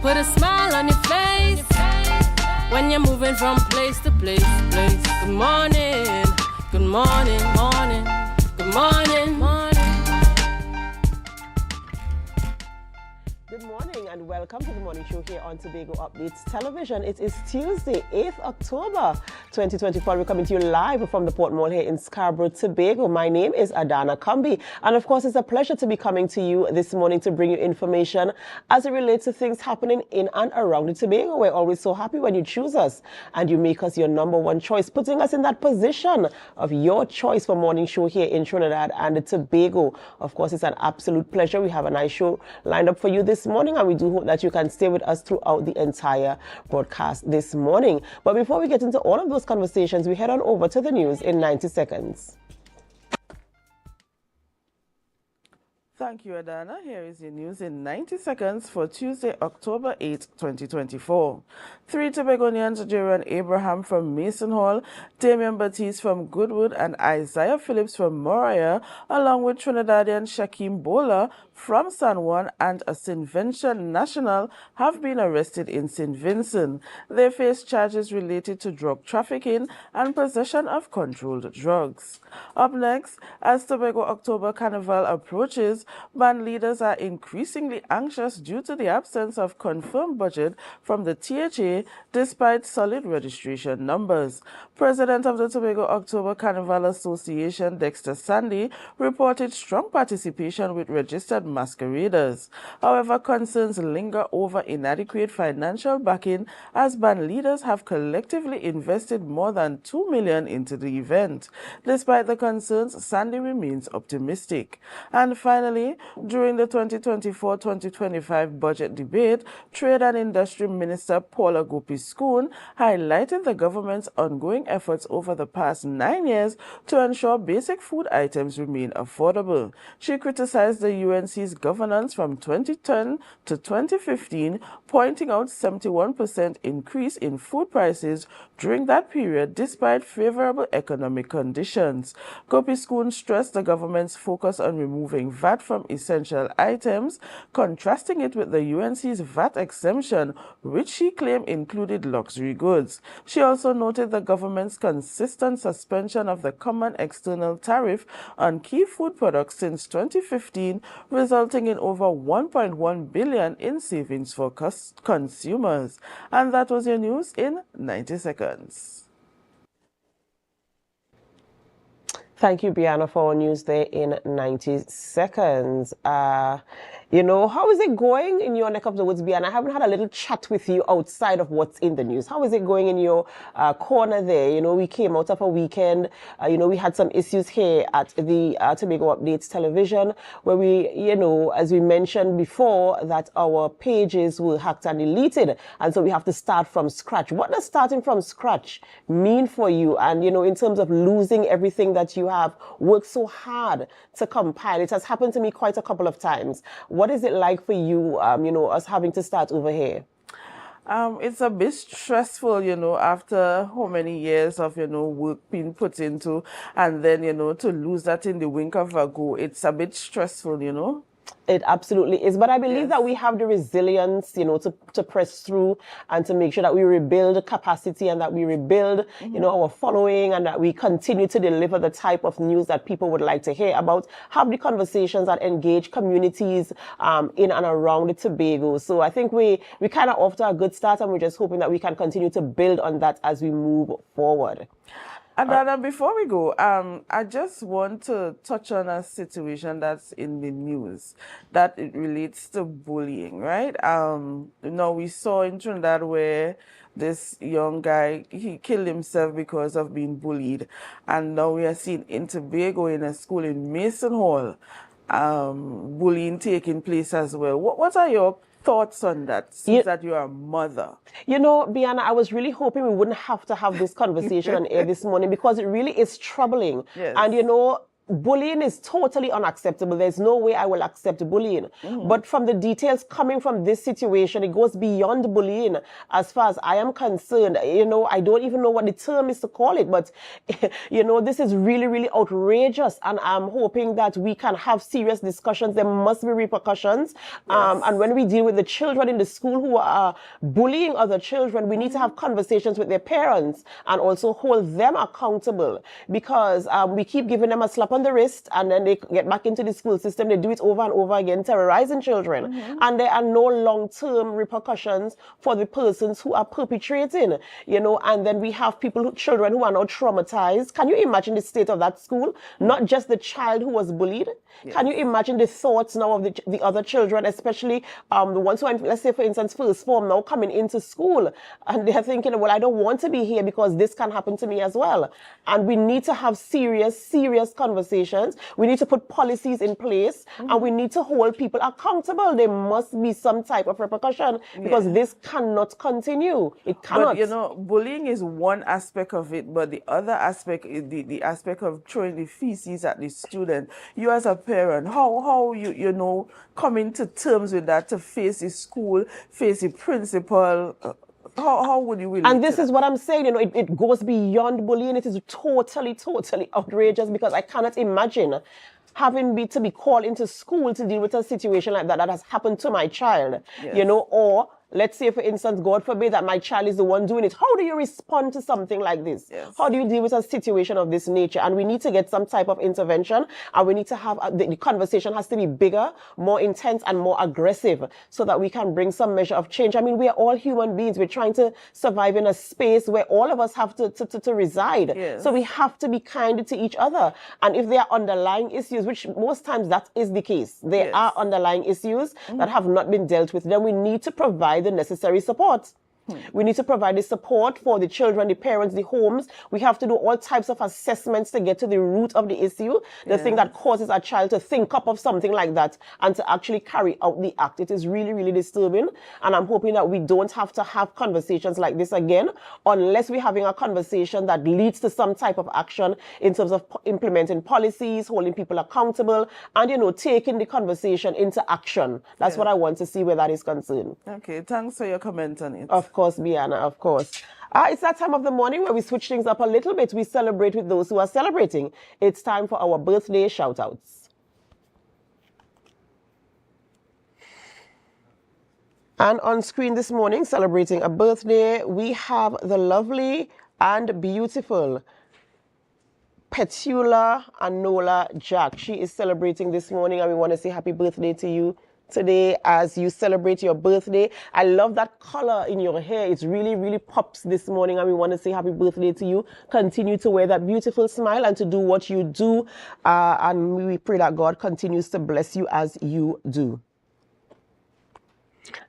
put a smile on your face when you're moving from place to place. Good morning, good morning, morning, good morning, morning. Good morning and welcome to the morning show here on Tobago Updates Television. It is Tuesday, 8th October 2024. We're coming to you live from the Port Mall here in Scarborough, Tobago. My name is Adana Kumbi, and of course it's a pleasure to be coming to you this morning to bring you information as it relates to things happening in and around the Tobago. We're always so happy when you choose us and you make us your number one choice, putting us in that position of your choice for morning show here in Trinidad and the Tobago. Of course, it's an absolute pleasure. We have a nice show lined up for you this morning, and we do hope that you can stay with us throughout the entire broadcast this morning. But before we get into all of those conversations, we head on over to the news in 90 seconds. Thank you, Adana. Here is your news in 90 seconds for Tuesday, October 8, 2024. 3 Tobagonians, Jaron Abraham from Mason Hall, Damian Batiste from Goodwood, and Isaiah Phillips from Moriah, along with Trinidadian Shaquem Bola from San Juan and a St. Vincent national, have been arrested in St. Vincent. They face charges related to drug trafficking and possession of controlled drugs. Up next, as Tobago October Carnival approaches, band leaders are increasingly anxious due to the absence of confirmed budget from the THA despite solid registration numbers. President of the Tobago October Carnival Association, Dexter Sandy, reported strong participation with registered masqueraders. However, concerns linger over inadequate financial backing as band leaders have collectively invested more than $2 million into the event. Despite the concerns, Sandy remains optimistic. And finally, during the 2024-2025 budget debate, Trade and Industry Minister Paula Gopi-Skoon highlighted the government's ongoing efforts over the past 9 years to ensure basic food items remain affordable. She criticized the UNC's governance from 2010 to 2015, pointing out 71% increase in food prices during that period despite favorable economic conditions. Gopi-Skoon stressed the government's focus on removing VAT from essential items, contrasting it with the UNC's VAT exemption, which she claimed included luxury goods. She also noted the government's consistent suspension of the common external tariff on key food products since 2015, resulting in over $1.1 billion in savings for consumers. And that was your news in 90 seconds. Thank you, Bianna, for our news there in 90 seconds. How is it going in your neck of the woods, Bianna? I haven't had a little chat with you outside of what's in the news. How is it going in your corner there? We came out of a weekend. We had some issues here at the Tobago Updates Television where we, as we mentioned before, that our pages were hacked and deleted. And so we have to start from scratch. What does starting from scratch mean for you? And, in terms of losing everything that you have worked so hard to compile, it has happened to me quite a couple of times. What is it like for you, us having to start over here? It's a bit stressful, after how many years of, work being put into, and then, to lose that in the wink of a go. It's a bit stressful. It absolutely is. But I believe that we have the resilience, to press through and to make sure that we rebuild capacity and that we rebuild, our following, and that we continue to deliver the type of news that people would like to hear about, have the conversations that engage communities in and around the Tobago. So I think we kind of off to a good start, and we're just hoping that we can continue to build on that as we move forward. And then before we go, I just want to touch on a situation that's in the news that it relates to bullying, right? We saw in Trinidad where this young guy, he killed himself because of being bullied. And now we are seeing in Tobago, in a school in Mason Hall, bullying taking place as well. What are your thoughts on that, since that you are a mother? Bianna, I was really hoping we wouldn't have to have this conversation on air this morning because it really is troubling. Yes. And, bullying is totally unacceptable. There's no way I will accept bullying. But from the details coming from this situation, it goes beyond bullying as far as I am concerned. You know, I don't even know what the term is to call it, but you know, this is really, really outrageous. And I'm hoping that we can have serious discussions. There must be repercussions. And when we deal with the children in the school who are bullying other children, we need to have conversations with their parents and also hold them accountable, because we keep giving them a slap on the wrist and then they get back into the school system. They do it over and over again, terrorizing children. And there are no long-term repercussions for the persons who are perpetrating, you know, and then we have children who are now traumatized. Can you imagine the state of that school? Not just the child who was bullied. Can you imagine the thoughts now of the other children, especially the ones who are, let's say, for instance, first form, now coming into school, and they're thinking, well, I don't want to be here because this can happen to me as well. And we need to have serious conversations. We need to put policies in place, and we need to hold people accountable. There must be some type of repercussion, because this cannot continue. It cannot. But, you know, bullying is one aspect of it, but the other aspect is the aspect of throwing the feces at the student. You as a parent, how you know, coming to terms with that, to face the school, face the principal, how would you relate? And this is what I'm saying, you know, it goes beyond bullying. It is totally outrageous, because I cannot imagine having to be called into school to deal with a situation like that has happened to my child, you know, or let's say, for instance, God forbid that my child is the one doing it. How do you respond to something like this? How do you deal with a situation of this nature? And we need to get some type of intervention, and we need to have, the conversation has to be bigger, more intense, and more aggressive, so that we can bring some measure of change. I mean, we are all human beings. We're trying to survive in a space where all of us have to reside. So we have to be kind to each other. And if there are underlying issues, which most times that is the case, there are underlying issues that have not been dealt with, then we need to provide the necessary support. We need to provide the support for the children, the parents, the homes. We have to do all types of assessments to get to the root of the issue, the thing that causes a child to think up of something like that and to actually carry out the act. It is really disturbing, and I'm hoping that we don't have to have conversations like this again, unless we're having a conversation that leads to some type of action in terms of implementing policies, holding people accountable, and, you know, taking the conversation into action. That's what I want to see where that is concerned. Okay, thanks for your comment on it. Of course, Bianna, of course. It's that time of the morning where we switch things up a little bit. We celebrate with those who are celebrating. It's time for our birthday shout-outs. And on screen this morning, celebrating a birthday, we have the lovely and beautiful Petula Anola Jack. She is celebrating this morning, and we want to say happy birthday to you today as you celebrate your birthday. I love that color in your hair. It's really pops this morning, and we want to say happy birthday to you. Continue to wear that beautiful smile and to do what you do, and we pray that God continues to bless you as you do.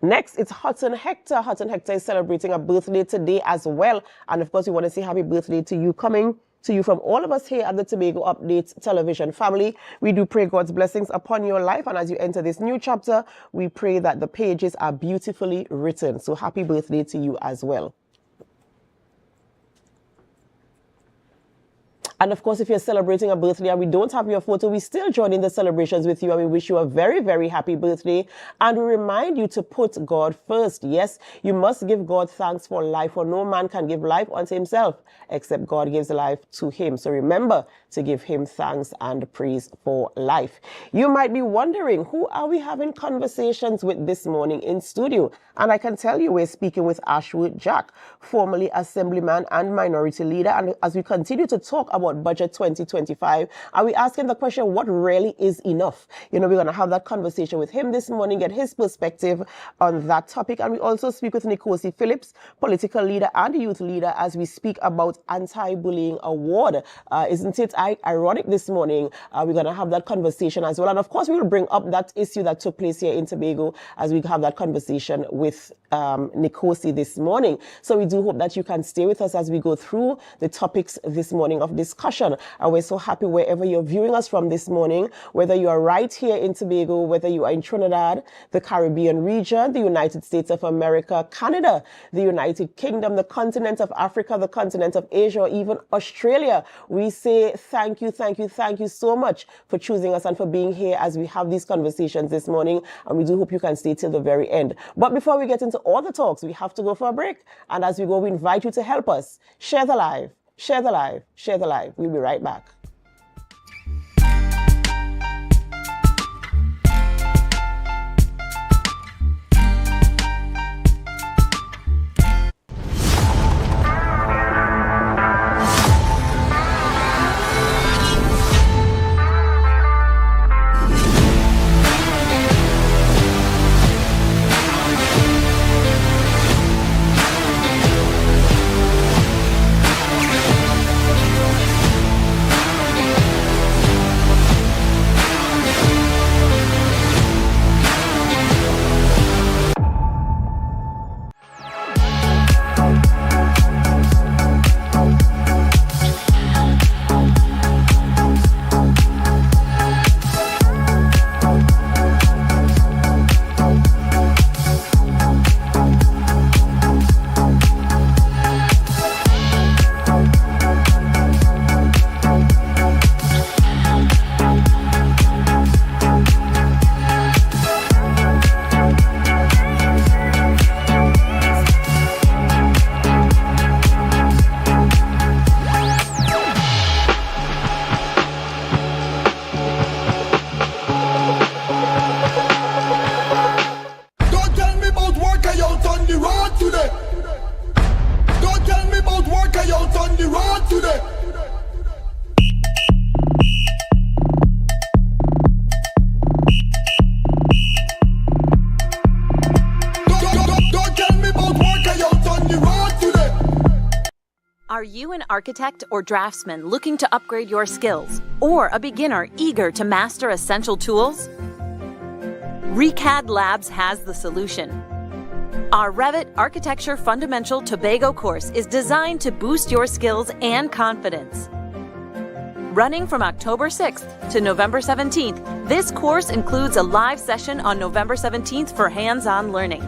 Next, it's Hutton Hector. Hutton Hector is celebrating a birthday today as well, and of course we want to say happy birthday to you. Coming to you from all of us here at the Tobago Updates television family. We do pray God's blessings upon your life, and as you enter this new chapter, we pray that the pages are beautifully written. So happy birthday to you as well. And of course, if you're celebrating a birthday and we don't have your photo, we still join in the celebrations with you, and we wish you a very happy birthday. And we remind you to put God first. Yes, you must give God thanks for life, for no man can give life unto himself except God gives life to him. So remember to give him thanks and praise for life. You might be wondering, who are we having conversations with this morning in studio? And I can tell you we're speaking with Ashwood Jack, formerly Assemblyman and Minority Leader. And as we continue to talk about Budget 2025, are we asking the question, what really is enough? You know, we're going to have that conversation with him this morning, get his perspective on that topic. And we also speak with Nkosi Phillips, political leader and youth leader, as we speak about Anti-Bullying Award. Isn't it ironic this morning? We're going to have that conversation as well. And of course, we will bring up that issue that took place here in Tobago as we have that conversation with Nkosi this morning. So we do hope that you can stay with us as we go through the topics this morning of discussion. discussion. And we're so happy wherever you're viewing us from this morning, whether you are right here in Tobago, whether you are in Trinidad, the Caribbean region, the United States of America, Canada, the United Kingdom, the continent of Africa, the continent of Asia, or even Australia. We say thank you so much for choosing us and for being here as we have these conversations this morning. And we do hope you can stay till the very end. But before we get into all the talks, we have to go for a break. And as we go, we invite you to help us. Share the live, share the live, share the live. We'll be right back. Are you an architect or draftsman looking to upgrade your skills, or a beginner eager to master essential tools? ReCAD Labs has the solution. Our Revit Architecture Fundamental Tobago course is designed to boost your skills and confidence. Running from October 6th to November 17th, this course includes a live session on November 17th for hands-on learning.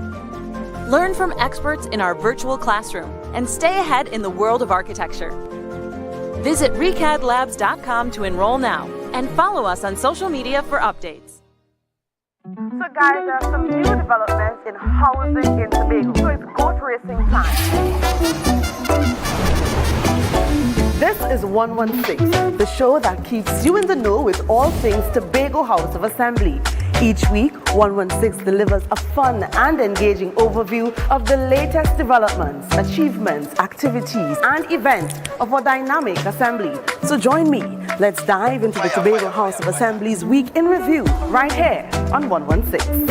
Learn from experts in our virtual classroom and stay ahead in the world of architecture. Visit recadlabs.com to enroll now and follow us on social media for updates. So guys, there are some new developments in housing in Tobago. So it's goat racing time. This is 116, the show that keeps you in the know with all things Tobago House of Assembly. Each week, 116 delivers a fun and engaging overview of the latest developments, achievements, activities, and events of our dynamic assembly. So join me. Let's dive into the Tobago House of Assembly's Week in Review right here on 116.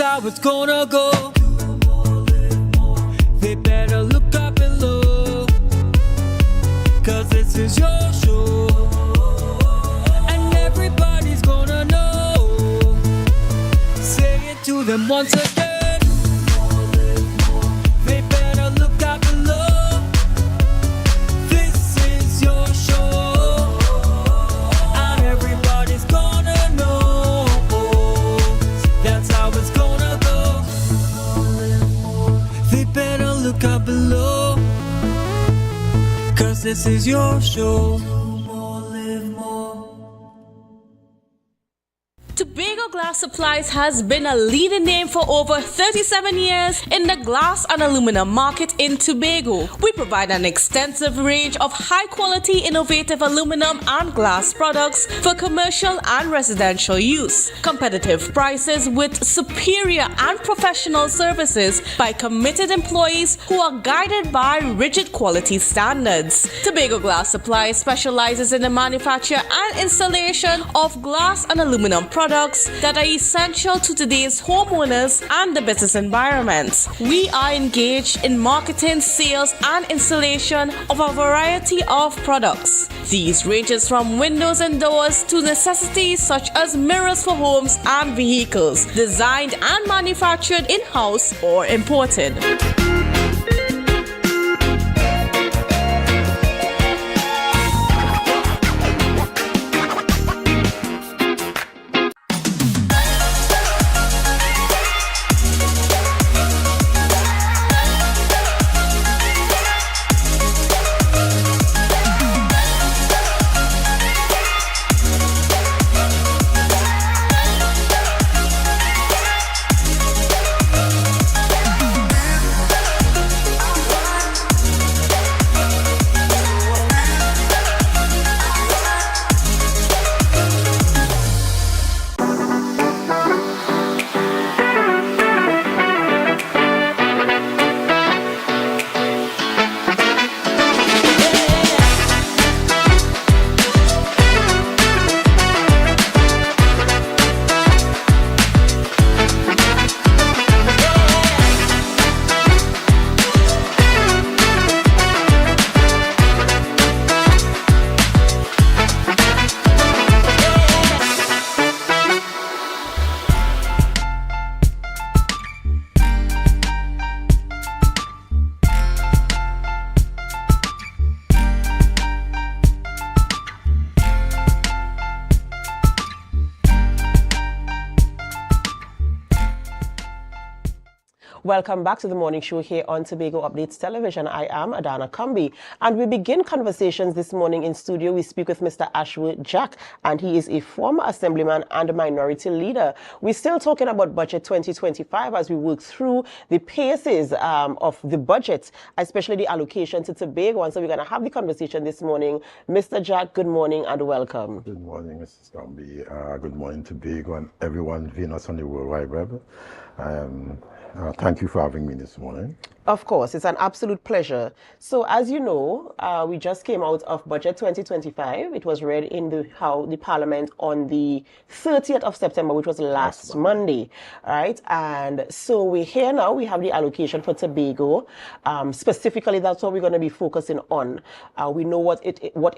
How it's gonna go. They better look up below, 'cause this is your show, and everybody's gonna know. Say it to them once again. They better look up below. This is your show, and everybody's gonna know. That's how it's gonna go. They better look up below, 'cause this is your show. Tobago Glass Supplies has been a leading name for over 37 years in the glass and aluminum market in Tobago. We provide an extensive range of high-quality, innovative aluminum and glass products for commercial and residential use. Competitive prices with superior and professional services by committed employees who are guided by rigid quality standards. Tobago Glass Supplies specializes in the manufacture and installation of glass and aluminum products products that are essential to today's homeowners and the business environment. We are engaged in marketing, sales, and installation of a variety of products. These ranges from windows and doors to necessities such as mirrors for homes and vehicles, designed and manufactured in-house or imported. Welcome back to the morning show here on Tobago Updates Television. I am Adana Kambi, and we begin conversations this morning in studio. We speak with Mr. Ashwood Jack, and he is a former assemblyman and a minority leader. We're still talking about budget 2025 as we work through the paces of the budget, especially the allocation to Tobago. And so we're going to have the conversation this morning. Mr. Jack, good morning and welcome. Good morning, Mrs. Kambi. Good morning, Tobago, and everyone viewing us on the World Wide Web. Thank you for having me this morning. Of course, it's an absolute pleasure. So as you know, we just came out of Budget 2025. It was read in the Parliament on the 30th of September, which was last Monday, right? And so we're here now. We have the allocation for Tobago. Specifically, that's what we're going to be focusing on. We know what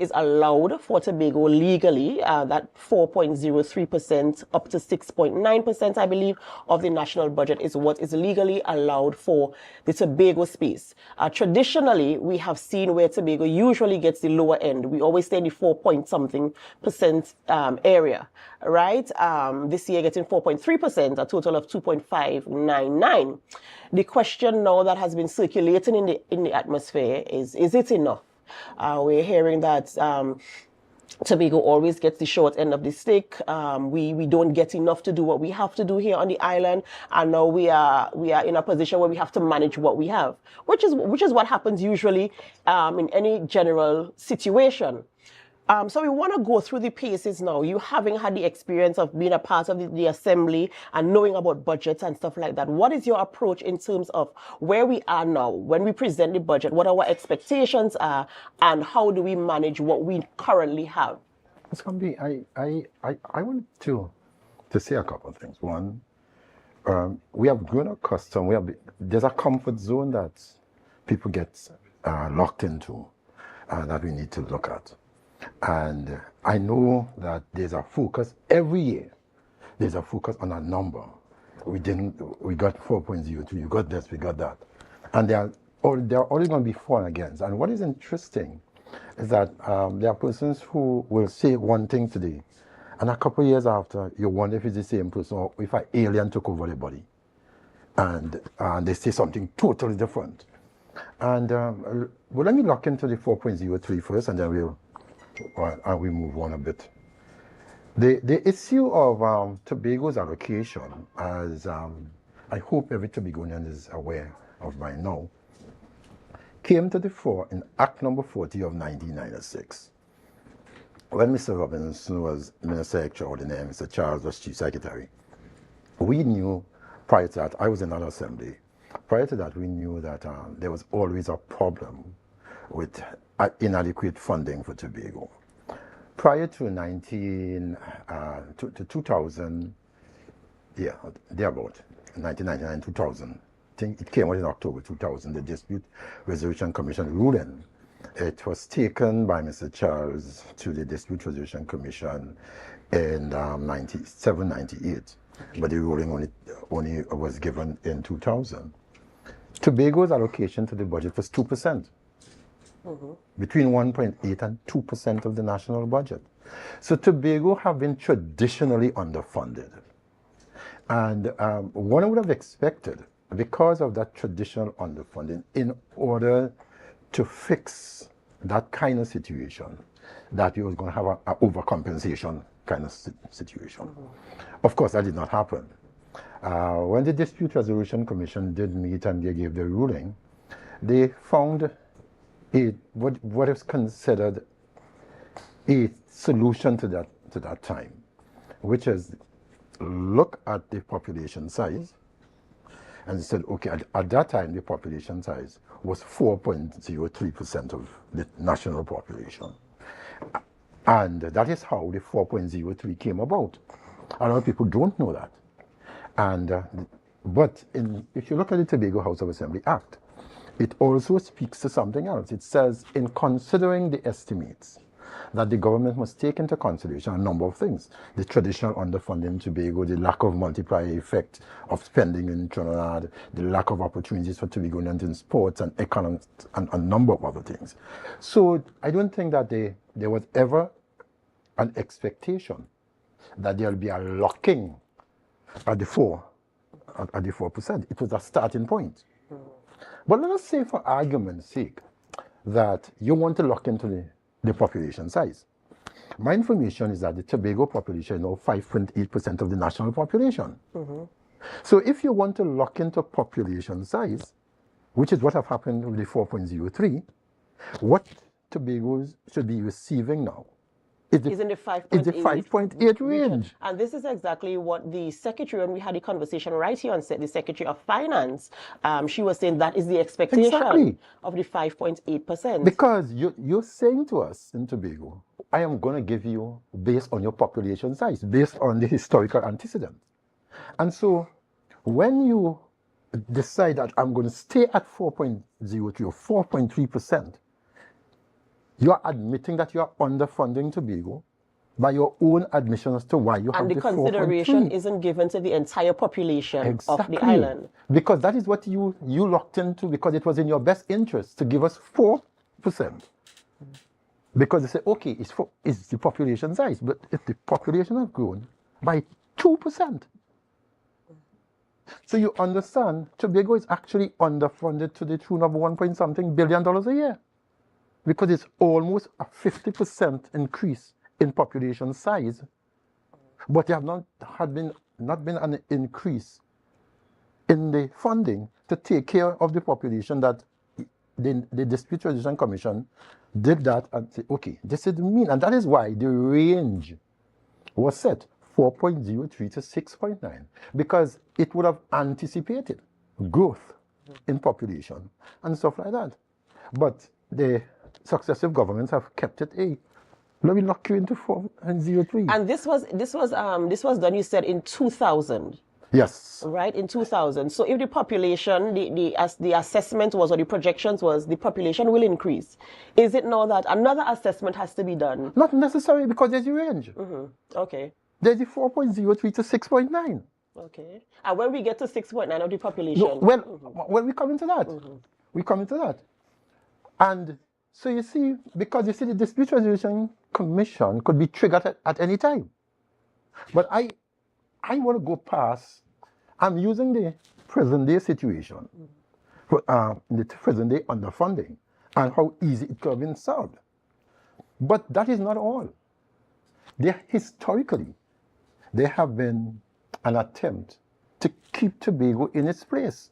is allowed for Tobago legally, that 4.03% up to 6.9%, I believe, of the national budget is what is legally allowed for the Tobago space. Traditionally, we have seen where Tobago usually gets the lower end. We always stay in the 4-point-something% area, right? This year getting 4.3%, a total of 2.599. The question now that has been circulating in the atmosphere is it enough? We're hearing that Tobago always gets the short end of the stick. We don't get enough to do what we have to do here on the island, and now we are in a position where we have to manage what we have, which is what happens usually in any general situation. So we want to go through the paces now. You having had the experience of being a part of the assembly and knowing about budgets and stuff like that. What is your approach in terms of where we are now when we present the budget? What our expectations are, and how do we manage what we currently have? It's going to be, I want to say a couple of things. One, we have grown accustomed. There's a comfort zone that people get locked into that we need to look at. And I know that there's a focus every year. There's a focus on a number. We got 4.02, we got this, we got that. And there are always going to be for and against. And what is interesting is that there are persons who will say one thing today, and a couple of years after, you wonder if it's the same person or if an alien took over their body. And they say something totally different. And well, let me look into the 4.03 first, and then we move on a bit. The issue of Tobago's allocation, as I hope every Tobagonian is aware of by now, came to the fore in Act Number 40 of 1996. When Mr. Robinson was Minister Extraordinary, Mr. Charles was Chief Secretary, we knew prior to that, I was in an assembly, prior to that we knew that there was always a problem with inadequate funding for Tobago. prior to 2000, yeah, thereabout, 1999, 2000. I think it came out in October 2000, the Dispute Resolution Commission ruling. It was taken by Mr. Charles to the Dispute Resolution Commission in 97, 98, but the ruling only was given in 2000. Tobago's allocation to the budget was 2%, between 1.8 and 2% of the national budget. So Tobago have been traditionally underfunded. And one would have expected, because of that traditional underfunding, in order to fix that kind of situation, that you was going to have an overcompensation kind of situation. Of course, that did not happen. When the Dispute Resolution Commission did meet and they gave their ruling, they found what is considered a solution to that time, which is look at the population size, and they said, okay, at that time the population size was 4.03% of the national population. And that is how the 4.03 came about. A lot of people don't know that. And but if you look at the Tobago House of Assembly Act, it also speaks to something else. It says, in considering the estimates, that the government must take into consideration a number of things. The traditional underfunding in Tobago, the lack of multiplier effect of spending in Trinidad, the lack of opportunities for Tobagonians in sports and economics, and a number of other things. So I don't think that there was ever an expectation that there will be a locking at the 4%. It was a starting point. But let us say, for argument's sake, that you want to lock into the population size. My information is that the Tobago population is now 5.8% of the national population. So if you want to lock into population size, which is what have happened with the 4.03, what Tobago should be receiving now is in the 5.8 range. And this is exactly what the secretary, when we had a conversation right here on set, the Secretary of Finance, she was saying that is the expectation of the 5.8%. Because you're saying to us in Tobago, I am going to give you based on your population size, based on the historical antecedent. And so when you decide that I'm going to stay at 4.03 or 4.3%, you are admitting that you are underfunding Tobago by your own admission as to why you have the consideration isn't given to the entire population of the island. Because that is what you locked into, because it was in your best interest to give us 4%. Because they say, okay, it's the population size, but if the population has grown by 2%, so you understand, Tobago is actually underfunded to the tune of $1 billion a year. Because it's almost a 50% increase in population size, but there have not been an increase in the funding to take care of the population. That the Dispute Resolution Commission did that and said, okay, this is the mean, and that is why the range was set 4.03 to 6.9, because it would have anticipated growth in population and stuff like that. But the successive governments have kept it let me lock you into 4.03. And this was done, you said, in 2000. Yes. Right, in 2000. So if the population, the assessment was, or the projections was, the population will increase, is it now that another assessment has to be done? Not necessarily, because there's a range. Okay. There's the 4.03 to 6.9. Okay. And when we get to 6.9 of the population? No, when we come into that, we come into that. And so you see, because you see, the Dispute Resolution Commission could be triggered at any time. But I want to go past, I'm using the present day situation, the present day underfunding, and how easy it could have been solved. But that is not all. Historically, there have been an attempt to keep Tobago in its place.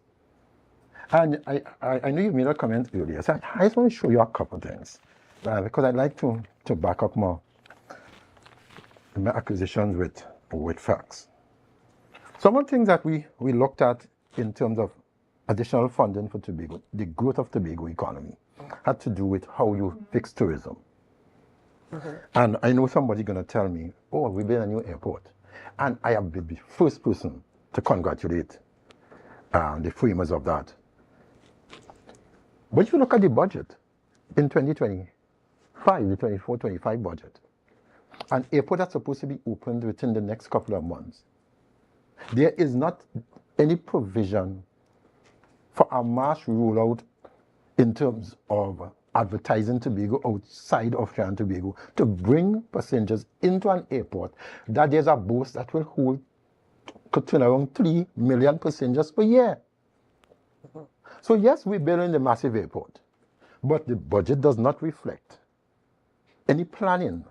And I know you made a comment earlier, so I just want to show you a couple of things, because I'd like to back up my acquisitions with facts. Some of the things that we looked at in terms of additional funding for Tobago, the growth of Tobago economy, had to do with how you fix tourism. And I know somebody going to tell me, oh, we built a new airport. And I am the first person to congratulate the framers of that. But if you look at the budget in 2025, the 24-25 budget, an airport that's supposed to be opened within the next couple of months, there is not any provision for a mass rollout in terms of advertising Tobago outside of Trinidad and Tobago to bring passengers into an airport that there's a boast that will hold, could turn around 3 million passengers per year. So yes, we're building the massive airport, but the budget does not reflect any planning,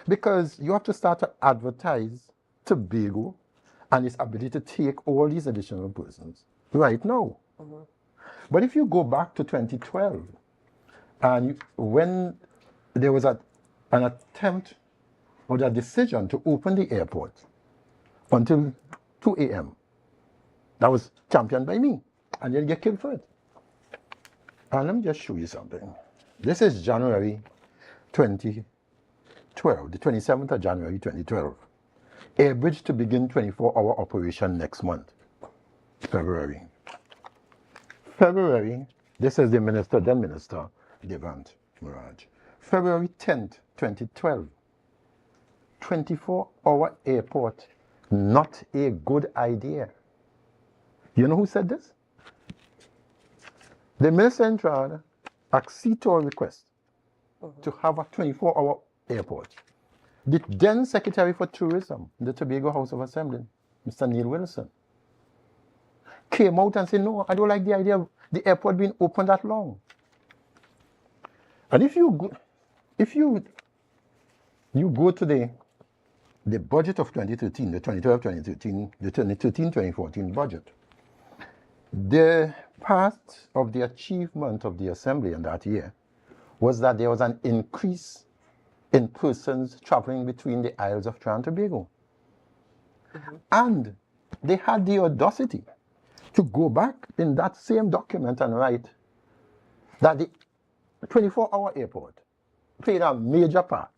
because you have to start to advertise Tobago and its ability to take all these additional persons right now. But if you go back to 2012, and when there was an attempt or a decision to open the airport until 2 a.m., that was championed by me, and then get killed for it. And let me just show you something. This is January 2012, the 27th of January 2012. Airbridge to begin 24-hour operation next month, February. February, this is the minister, then Minister Devant Muraj. February 10th, 2012. 24-hour airport, not a good idea. You know who said this? The Minister in charge acceded to our request to have a 24-hour airport. The then Secretary for Tourism, the Tobago House of Assembly, Mr. Neil Wilson, came out and said, no, I don't like the idea of the airport being open that long. And if you go to the budget of 2013, the 2012-2013, the 2013-2014 budget, the part of the achievement of the Assembly in that year was that there was an increase in persons traveling between the Isles of Trinidad and Tobago. And they had the audacity to go back in that same document and write that the 24-hour airport played a major part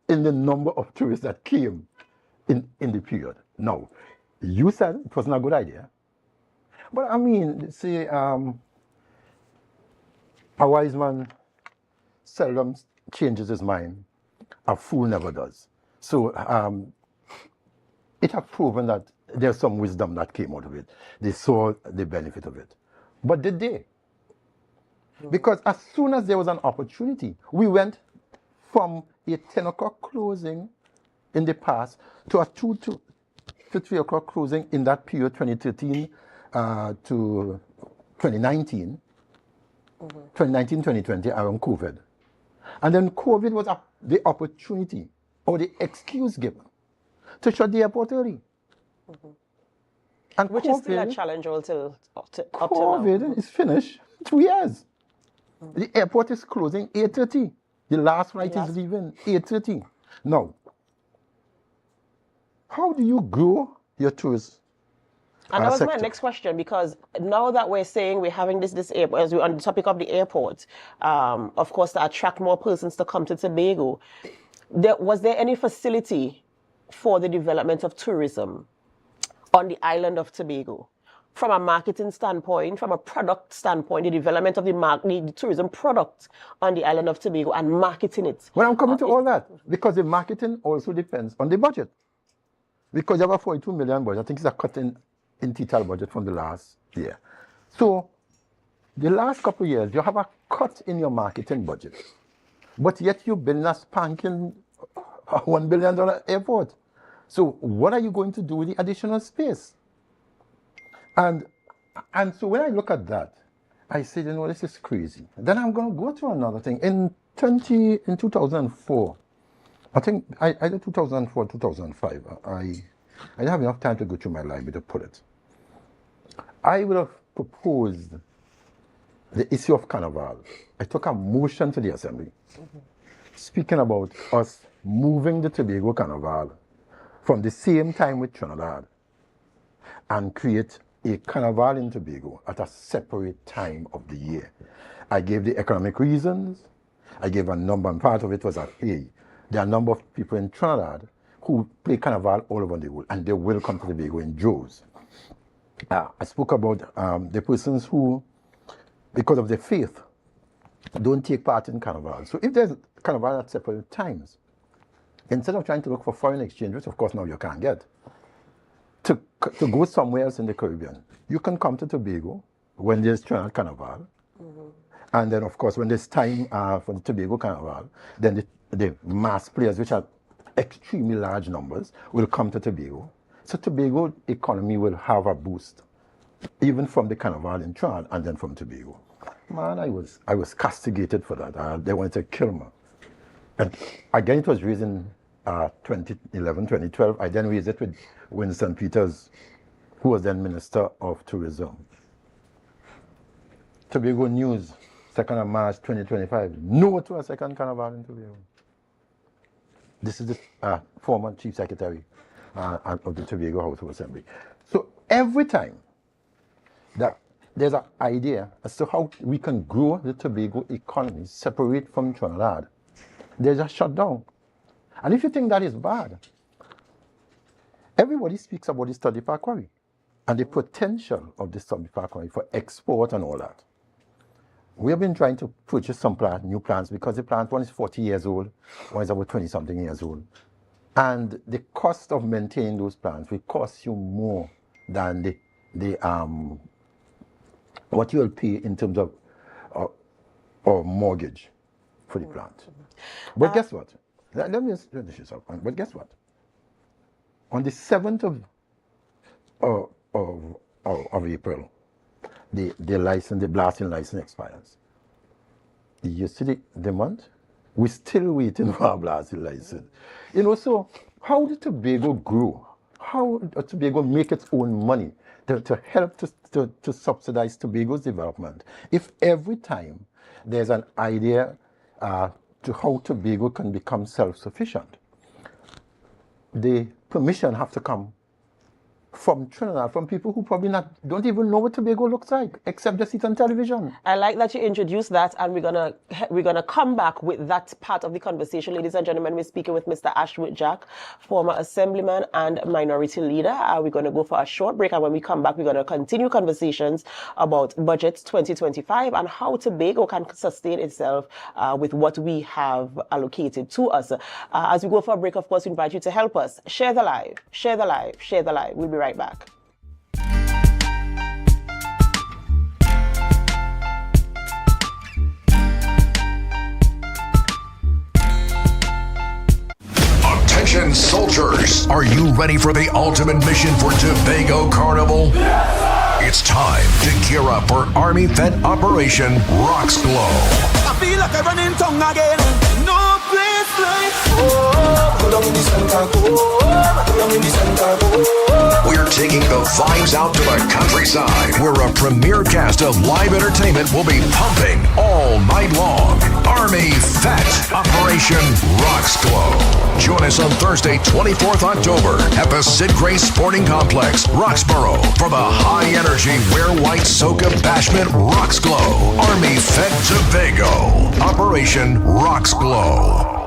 in the number of tourists that came in the period. Now, you said it wasn't a good idea. But I mean, see, a wise man seldom changes his mind. A fool never does. So it has proven that there's some wisdom that came out of it. They saw the benefit of it. But did they? Because as soon as there was an opportunity, we went from a 10 o'clock closing in the past to a 2 to 3 o'clock closing in that period, 2013 to 2019, 2020, around COVID. And then COVID was the opportunity or the excuse given to shut the airport early. And Which COVID, is still a challenge also up till now. COVID is finished 2 years. The airport is closing 8:30. The last flight is leaving 8:30. Now, how do you grow your tourist And that was my sector? next question, because now that we're saying we're having this airport, as we're on the topic of the airport, of course, to attract more persons to come to Tobago, was there any facility for the development of tourism on the island of Tobago? From a marketing standpoint, from a product standpoint, the development of the tourism product on the island of Tobago and marketing it. Well, I'm coming to all that, because the marketing also depends on the budget. Because you have a 42 million budget. I think it's a cut in total budget from the last year. So the last couple of years, you have a cut in your marketing budget. But yet you're building a spanking $1 billion airport. So what are you going to do with the additional space? And so when I look at that, I say, you know, this is crazy. Then I'm going to go to another thing. In 2004, I think either 2004 or 2005, I didn't have enough time to go through my library to put it. I would have proposed the issue of Carnival. I took a motion to the Assembly speaking about us moving the Tobago Carnival from the same time with Trinidad and create a Carnival in Tobago at a separate time of the year. I gave the economic reasons. I gave a number, and part of it was that, hey, there are a number of people in Trinidad who play Carnival all over the world, and they will come to Tobago in droves. I spoke about the persons who, because of their faith, don't take part in Carnival. So if there's Carnival at separate times, instead of trying to look for foreign exchange, which of course now you can't get, to go somewhere else in the Caribbean, you can come to Tobago when there's Trinidad Carnival. And then of course when there's time for the Tobago Carnival, then the mass players, which are extremely large numbers, will come to Tobago. So Tobago economy will have a boost, even from the Carnival in Trinidad and then from Tobago. Man, I was castigated for that. They wanted to kill me. And again, it was raised in 2011, 2012. I then raised it with Winston Peters, who was then Minister of Tourism. Tobago News, 2nd of March 2025. No to a second Carnival in Tobago. This is the former Chief Secretary of the Tobago House of Assembly. So every time that there's an idea as to how we can grow the Tobago economy separate from Trinidad, they just shut down. And if you think that is bad, everybody speaks about the Study Park Quarry and the potential of the Study Park Quarry for export and all that. We have been trying to purchase some new plants because the plant, one is 40 years old, one is about 20-something years old. And the cost of maintaining those plants will cost you more than what you will pay in terms of mortgage for the plant. But guess what? Let me just finish this up. But guess what? On the 7th of April, the blasting license expires. You see the month? We're still waiting for our blasting license. So how did Tobago grow? How did Tobago make its own money to help to subsidize Tobago's development? If every time there's an idea to how Tobago can become self-sufficient, the permission have to come from Trinidad, from people who probably don't even know what Tobago looks like, except just see it on television. I like that you introduced that, and we're gonna come back with that part of the conversation. Ladies and gentlemen, we're speaking with Mr. Ashwood Jack, former assemblyman and minority leader. We're gonna go for a short break, and when we come back, we're gonna continue conversations about budget 2025 and how Tobago can sustain itself with what we have allocated to us. As we go for a break, of course, we invite you to help us. Share the live, share the live, share the live. We'll be right back. Attention soldiers, are you ready for the ultimate mission for Tobago Carnival? It's time to gear up for Army Fed Operation Rocks Glow. I feel like I'm running tongue again. No place like home. Hold on in the center, hold on in the center, We're taking the vibes out to the countryside, where a premier cast of live entertainment will be pumping all night long. Army Fed Operation Rocks Glow. Join us on Thursday, 24th October at the Sid Grace Sporting Complex, Roxborough, for the high-energy Wear White Soca Bashment Rocks Glow. Army Fed Tobago. Operation Rocks Glow.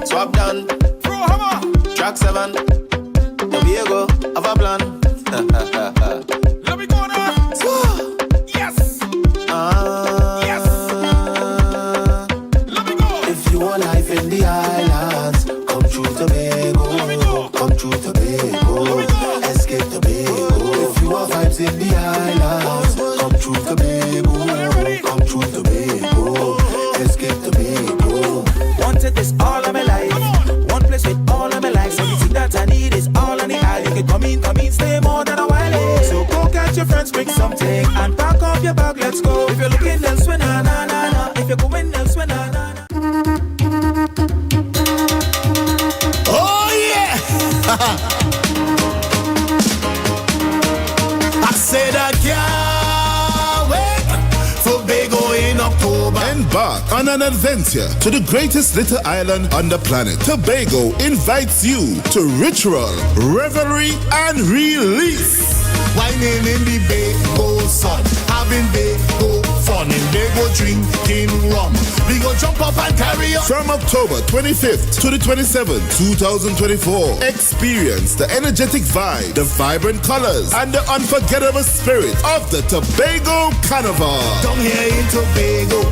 Swap down, track 7, Tobago, have a plan. Let me go now. Yes. Yes. Let me go. If you want life in the islands, come through Tobago. Come through Tobago. Escape Tobago. If you want vibes in the islands, come through Tobago. Come through Tobago. Escape Tobago. Wanted this all of my life. One place with all of my life. Everything that I need is all on the island. You can come in, stay more than a while. So go catch your friends, bring something, and pack up your bag, let's go. If you're looking elsewhere, na na na na. If you're going elsewhere, na na na. Oh yeah! I said I can't wait for Tobago in October. Embark on an adventure to the greatest little island on the planet. Tobago invites you to ritual, revelry, and relief. Whining in the Bago sun, having Bago fun. morning, they go drinking rum. We go jump up and carry on. From October 25th to the 27th, 2024, experience the energetic vibe, the vibrant colors, and the unforgettable spirit of the Tobago Carnival. Down here in Tobago.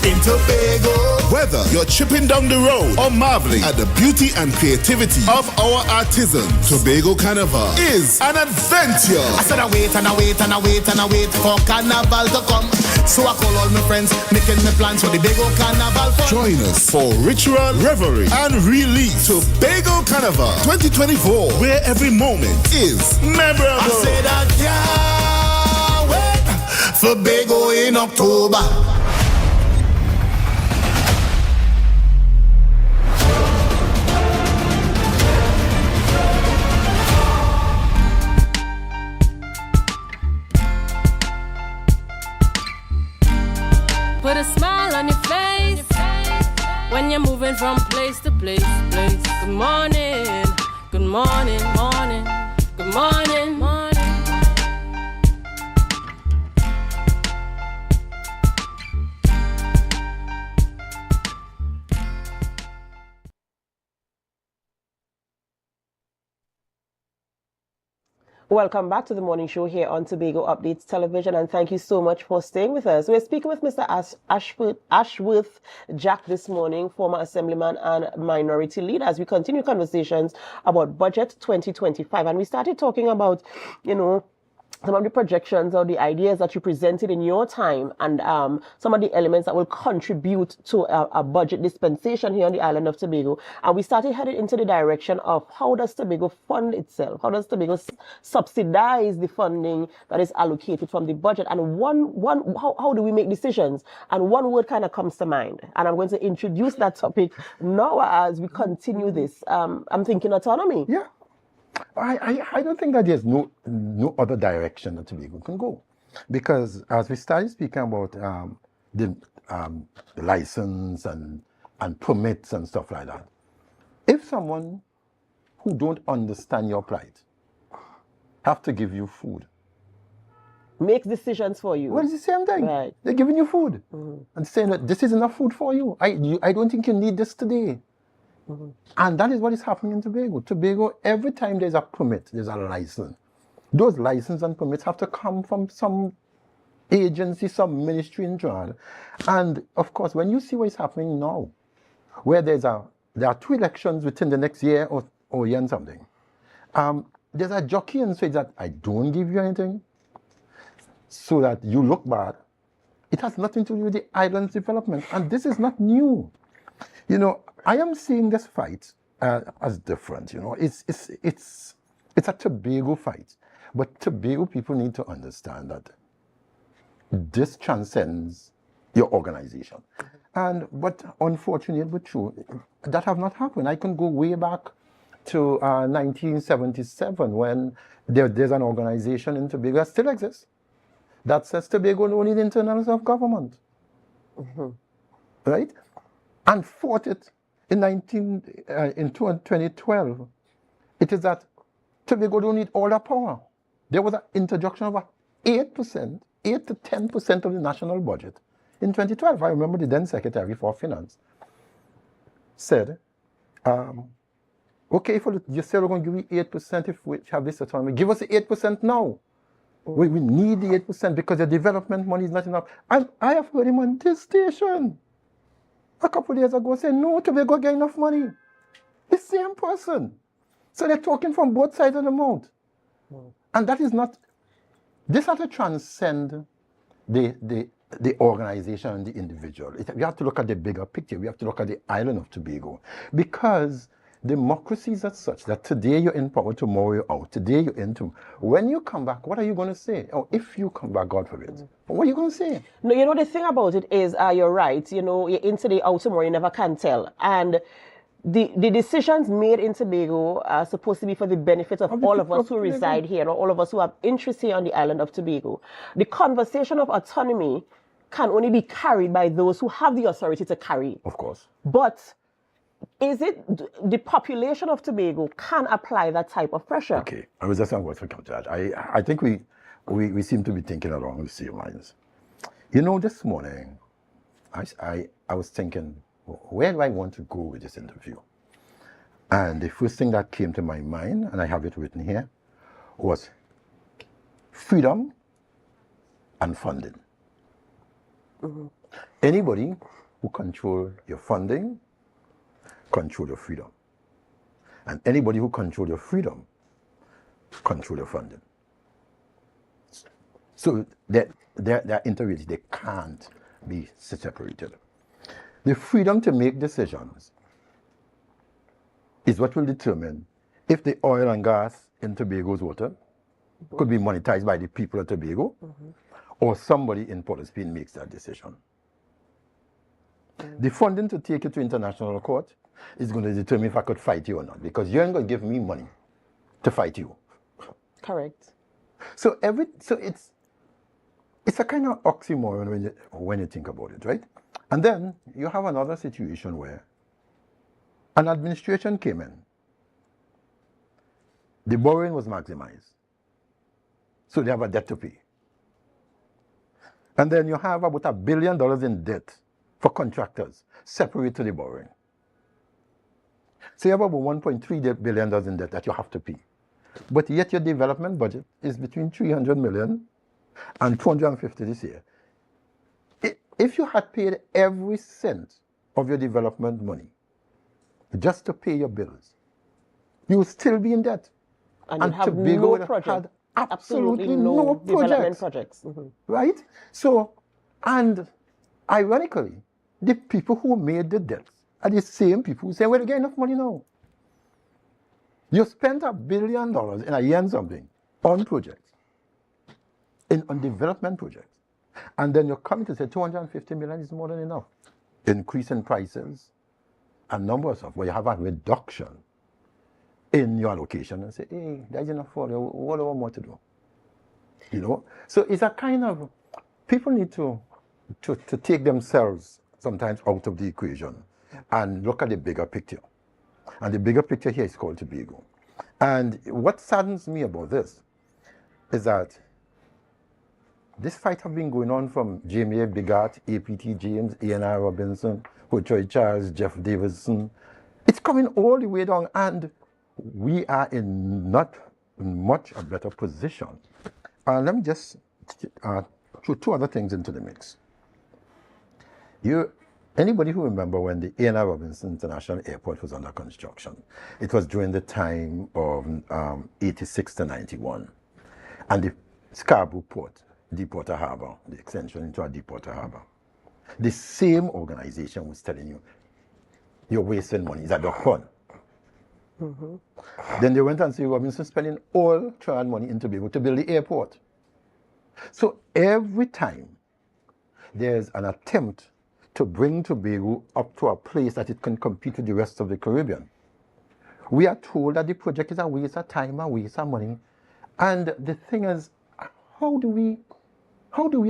In Tobago. Whether you're tripping down the road or marveling at the beauty and creativity of our artisans, Tobago Carnival is an adventure. I said I wait and I wait and I wait and I wait for Carnival to come. So I call all my friends, making the plans for the Tobago Carnival fun. Join us for ritual, revelry, and release. Tobago Carnival 2024, where every moment is memorable. I said I can't wait for Tobago in October. Put a smile on your face when you're moving from place to place. Good morning, good morning, morning, good morning, morning. Welcome back to the morning show here on Tobago Updates Television, and thank you so much for staying with us. We're speaking with Mr. Ashworth Jack this morning, former Assemblyman and Minority Leader, as we continue conversations about Budget 2025. And we started talking about, some of the projections or the ideas that you presented in your time, and some of the elements that will contribute to a budget dispensation here on the island of Tobago. And we started headed into the direction of how does Tobago fund itself? How does Tobago subsidize the funding that is allocated from the budget? And how do we make decisions? And one word kind of comes to mind. And I'm going to introduce that topic now as we continue this. I'm thinking autonomy. Yeah. I don't think that there's no other direction that Tobago can go, because as we started speaking about the license and permits and stuff like that, if someone who don't understand your plight have to give you food, make decisions for you. well, it's the same thing. Right. They're giving you food and saying that this is enough food for you. I don't think you need this today. And that is what is happening in Tobago. Tobago, every time there's a permit, there's a license. Those licenses and permits have to come from some agency, some ministry in Trinidad. And of course, when you see what is happening now, where there are 2 elections within the next year or year and something, there's a jockey and says that I don't give you anything so that you look bad. It has nothing to do with the island's development. And this is not new. I am seeing this fight as different. It's a Tobago fight, but Tobago people need to understand that this transcends your organization. But unfortunately, but true, that have not happened. I can go way back to 1977 when there's an organization in Tobago that still exists that says Tobago don't need internal self-government, right? And fought it. In 2012, it is that Tobago don't need all that power. There was an introduction of 8 to 10% of the national budget. In 2012, I remember the then Secretary for Finance said, okay, you said we're going to give you 8% if we have this autonomy. Give us the 8% now. We need the 8% because the development money is not enough. And I have heard him on this station a couple of days ago say, no, Tobago get enough money. The same person. So they're talking from both sides of the mouth. And that is not, this has to transcend the organization and the individual. We have to look at the bigger picture. We have to look at the island of Tobago. Because democracy is as such that today you're in power, tomorrow you're out. Today you're into. When you come back, what are you going to say? Or if you come back, God forbid, what are you going to say? No, the thing about it is, you're right. You're in today, out tomorrow, you never can tell. And the decisions made in Tobago are supposed to be for the benefit of all of us who reside here, or all of us who have interest here on the island of Tobago. The conversation of autonomy can only be carried by those who have the authority to carry it. Of course. But is it the population of Tobago can apply that type of pressure? Okay, I was just going to come to that. I think we seem to be thinking along the same lines. You know, this morning, I was thinking, where do I want to go with this interview? And the first thing that came to my mind, and I have it written here, was freedom and funding. Anybody who control your funding, control your freedom. And anybody who control your freedom, control your funding. So they're interrelated. They can't be separated. The freedom to make decisions is what will determine if the oil and gas in Tobago's water could be monetized by the people of Tobago, or somebody in Port of Spain makes that decision. The funding to take you to international court is going to determine if I could fight you or not, because you ain't going to give me money to fight you. Correct. So it's a kind of oxymoron when you think about it, right? And then you have another situation where an administration came in. The borrowing was maximized. So they have a debt to pay. And then you have about $1 billion in debt for contractors, separate to the borrowing. So you have about $1.3 billion in debt that you have to pay. But yet your development budget is between $300 million and $250 this year. If you had paid every cent of your development money just to pay your bills, you would still be in debt. And you have Tobago no project. had absolutely no development projects. Right? So, and ironically, the people who made the debts are the same people who say, well, you get enough money now. You spent $1 billion in a year and something on projects, on development projects. And then you're coming to say $250 million is more than enough. Increase in prices and number of stuff where you have a reduction in your allocation and say, hey, there's enough for you. What do I want to do? You know? So it's a kind of, people need to take themselves sometimes out of the equation and look at the bigger picture. And the bigger picture here is called Tobago. And what saddens me about this is that this fight has been going on from Jamie Bigart, APT James, A&R Robinson, Hochoy Charles, Jeff Davidson. It's coming all the way down, and we are in not much a better position. Let me just throw two other things into the mix. Anybody who remember when the A&R Robinson International Airport was under construction? It was during the time of 86 to 91. And the Scarborough Port, Deepwater Harbor, the extension into a Deepwater Harbor. The same organization was telling you, you're wasting money, it's a duck pond. Then they went and said, Robinson spending all Trinidad money in Tobago to build the airport. So every time there's an attempt to bring Tobago up to a place that it can compete with the rest of the Caribbean, we are told that the project is a waste of time, a waste of money. And the thing is, how do we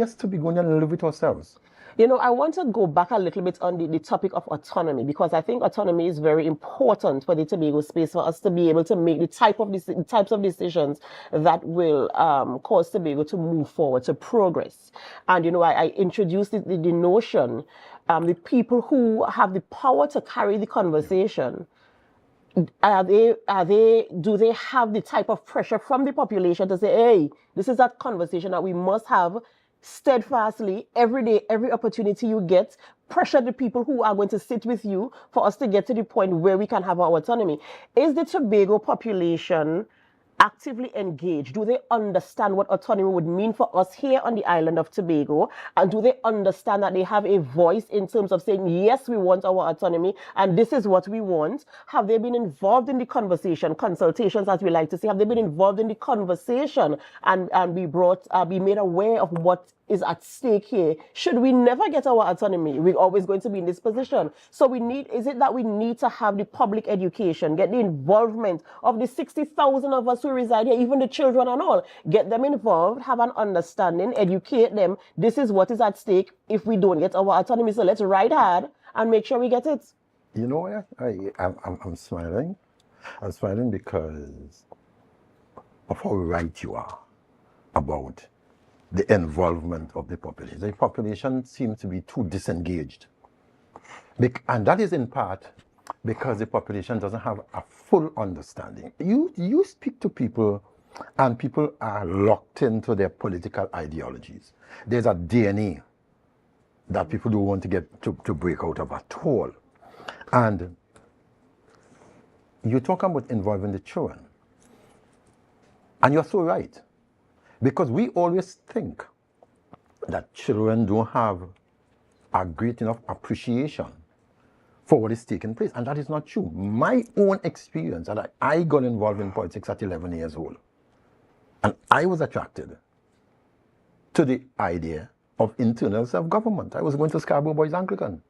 as Tobagonians live with ourselves? You know, I want to go back a little bit on the topic of autonomy, because I think autonomy is very important for the Tobago space, for us to be able to make the types of decisions that will cause Tobago to move forward, to progress. And, you know, I introduced the notion, the people who have the power to carry the conversation, do they have the type of pressure from the population to say, hey, this is that conversation that we must have steadfastly every day, every opportunity you get, pressure the people who are going to sit with you for us to get to the point where we can have our autonomy. Is the Tobago population actively engaged? Do they understand what autonomy would mean for us here on the island of Tobago? And do they understand that they have a voice in terms of saying, yes, we want our autonomy and this is what we want? Have they been involved in the conversation, consultations as we like to say? Have they been involved in the conversation and be made aware of what is at stake here? Should we never get our autonomy, we're always going to be in this position. So is it that we need to have the public education, get the involvement of the 60,000 of us who reside here, even the children and all, get them involved, have an understanding, educate them. This is what is at stake if we don't get our autonomy. So let's ride hard and make sure we get it. You know, I'm smiling. I'm smiling because of how right you are about the involvement of the population. The population seems to be too disengaged. And that is in part because the population doesn't have a full understanding. You speak to people and people are locked into their political ideologies. There's a DNA that people don't want to get to break out of at all. And you're talking about involving the children. And you're so right. Because we always think that children don't have a great enough appreciation for what is taking place. And that is not true. My own experience, that I got involved in politics at 11 years old. And I was attracted to the idea of internal self-government. I was going to Scarborough Boys Anglican.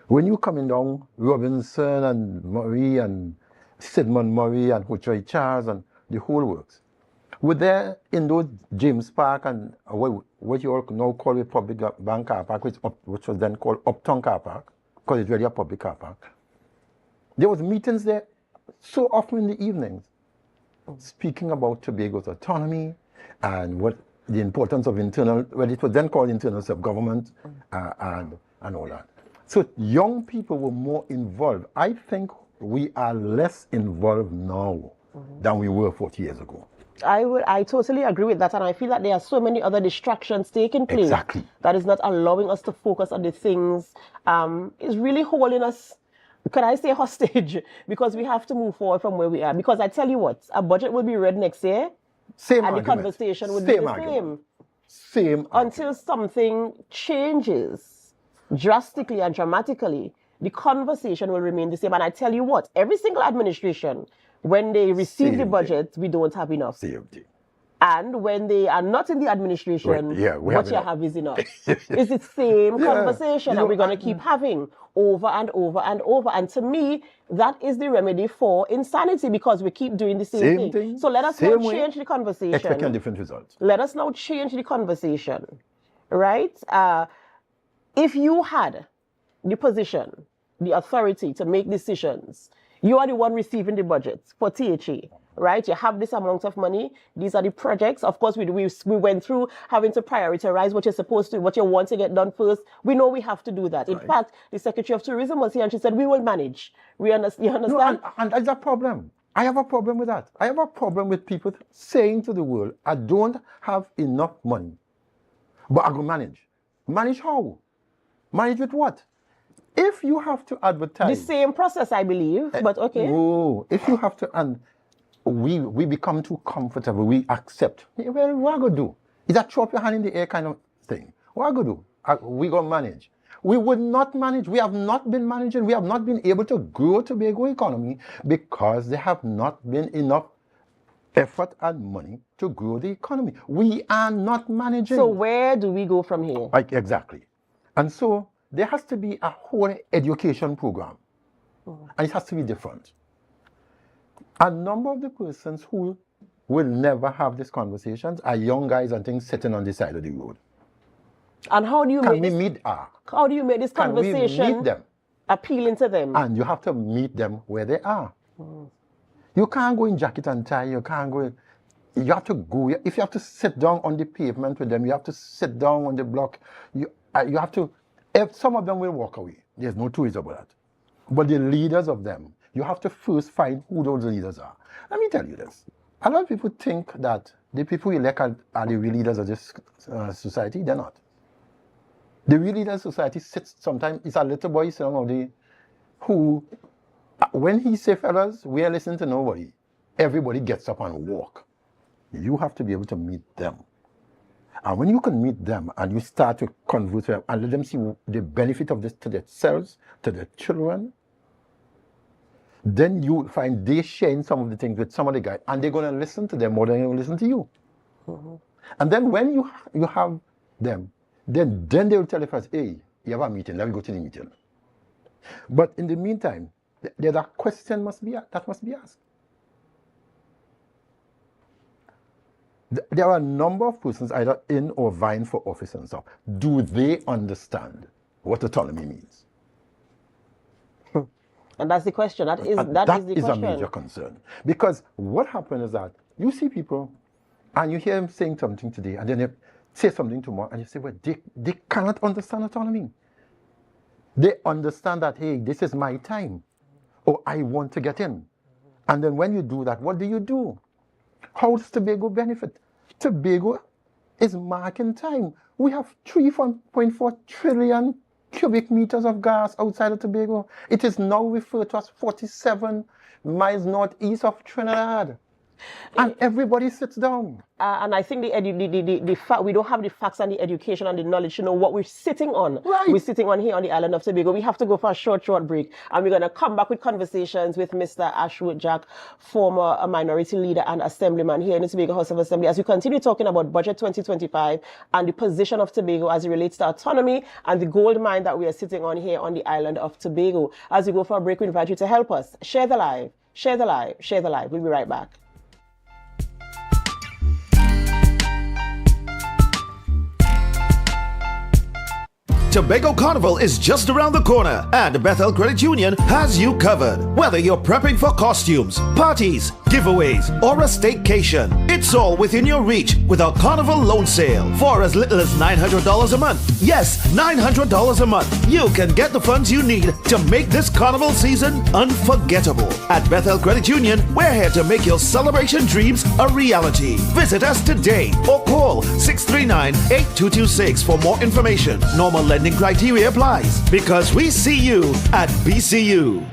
When you coming down Robinson and Murray and Sidmond Murray and Hochoi Charles and the whole works, we're there in those James Park and what you all now call the Public Bank Car Park, which was then called Uptown Car Park, because it's really a public car park. There was meetings there so often in the evenings, speaking about Tobago's autonomy and what the importance of internal, well, it was then called internal self-government and all that. So young people were more involved. I think we are less involved now than we were 40 years ago. I totally agree with that, and I feel that there are so many other distractions taking place that is not allowing us to focus on the things. Is really holding us, can I say, hostage, because we have to move forward from where we are. Because I tell you what, a budget will be read next year, and argument. the conversation would be the same until something changes drastically and dramatically. The conversation will remain the same. And I tell you what, every single administration, when they receive the budget, we don't have enough. And when they are not in the administration, what you have is enough. It's the same conversation that we're going to keep having over and over and over. And to me, that is the remedy for insanity, because we keep doing the same thing. So let us now change the conversation. Expecting different results. Let us now change the conversation, right? If you had the position, the authority to make decisions, you are the one receiving the budget for THA, right? You have this amount of money. These are the projects. Of course, we went through having to prioritize what you're supposed to, what you want to get done first. We know we have to do that. In fact, the Secretary of Tourism was here and she said, we will manage. You understand? No, and that's a problem. I have a problem with that. I have a problem with people saying to the world, I don't have enough money, but I go manage. Manage how? Manage with what? If you have to advertise... The same process, I believe, but okay. Oh, if you have to... And we become too comfortable, we accept. Well, what I going to do? Is that throw up your hand in the air kind of thing? What I going to do? We going to manage. We would not manage. We have not been managing. We have not been able to grow Tobago economy because there have not been enough effort and money to grow the economy. We are not managing. So where do we go from here? Exactly. And so there has to be a whole education program. And it has to be different. A number of the persons who will never have these conversations are young guys and things sitting on the side of the road. And how do you how do you make this conversation meet them? Appealing to them? And you have to meet them where they are. You can't go in jacket and tie, you can't go in, you have to go, if you have to sit down on the pavement with them, you have to sit down on the block, you have to, if some of them will walk away, there's no two ways about that. But the leaders of them, you have to first find who those leaders are. Let me tell you this. A lot of people think that the people we elect are the real leaders of this society. They're not. The real leaders of society sits sometimes, it's a little boy sitting on the, who, when he say, fellas, we are listening to nobody, everybody gets up and walk. You have to be able to meet them. And when you can meet them and you start to converse with them and let them see the benefit of this to themselves, to their children, then you find they sharing some of the things with some of the guys and they're going to listen to them more than they're going to listen to you. And then when you have them, then they will tell you first, hey, you have a meeting, let me go to the meeting. But in the meantime, there's a question that must be asked. There are a number of persons either in or vying for office and stuff. Do they understand what autonomy means? And that's the question. That is the question. A major concern. Because what happens is that you see people and you hear them saying something today and then say something tomorrow and you say, well, they cannot understand autonomy. They understand that, hey, this is my time, or I want to get in. And then when you do that, what do? How does Tobago benefit? Tobago is marking time. We have 3.4 trillion cubic meters of gas outside of Tobago. It is now referred to as 47 miles northeast of Trinidad. And everybody sits down. And I think the fact we don't have the facts and the education and the knowledge to know what we're sitting on. Right. We're sitting on here on the island of Tobago. We have to go for a short break. And we're going to come back with conversations with Mr. Ashwood Jack, former minority leader and assemblyman here in the Tobago House of Assembly, as we continue talking about Budget 2025 and the position of Tobago as it relates to autonomy and the gold mine that we are sitting on here on the island of Tobago. As we go for a break, we invite you to help us. Share the live. Share the live. Share the live. We'll be right back. Tobago Carnival is just around the corner, and Bethel Credit Union has you covered. Whether you're prepping for costumes, parties, giveaways, or a staycation, it's all within your reach with our Carnival loan sale. For as little as $900 a month, yes, $900 a month, you can get the funds you need to make this Carnival season unforgettable. At Bethel Credit Union, we're here to make your celebration dreams a reality. Visit us today or call 639-8226 for more information. Normal lending criteria applies because we see you at BCU.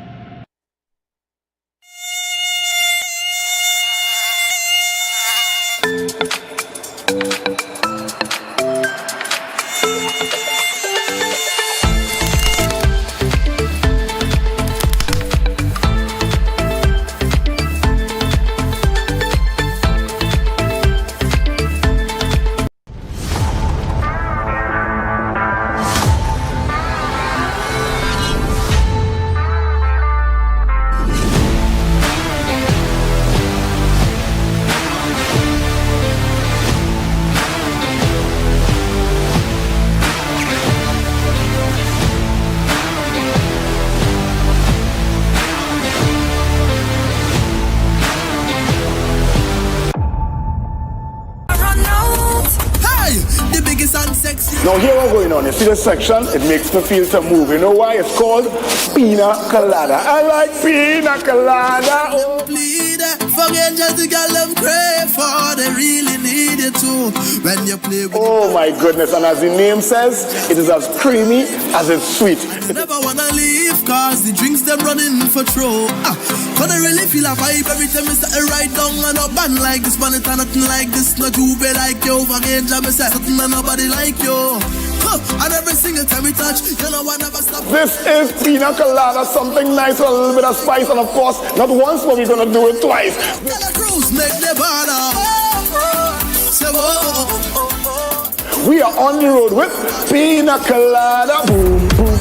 Now here we're going on. You see this section? It makes me feel to move. You know why? It's called Pina Colada. I like Pina Colada. Oh. Forget just the girl them crave for. They really need it too. When you play with Oh my goodness. And as the name says, it is as creamy as it's sweet. Never wanna leave cause the drinks them running for throw. Cause I really feel a vibe every time I start right down and up and like this man it and nothing like this. Not you be like you again jam say something and nobody like you. And every single time we touch, you know I never stop. This is Pina Colada, something nice with a little bit of spice, and of course, not once but we're gonna do it twice. Cruise make the border. We are on the road with Pina Colada. Boom, boom.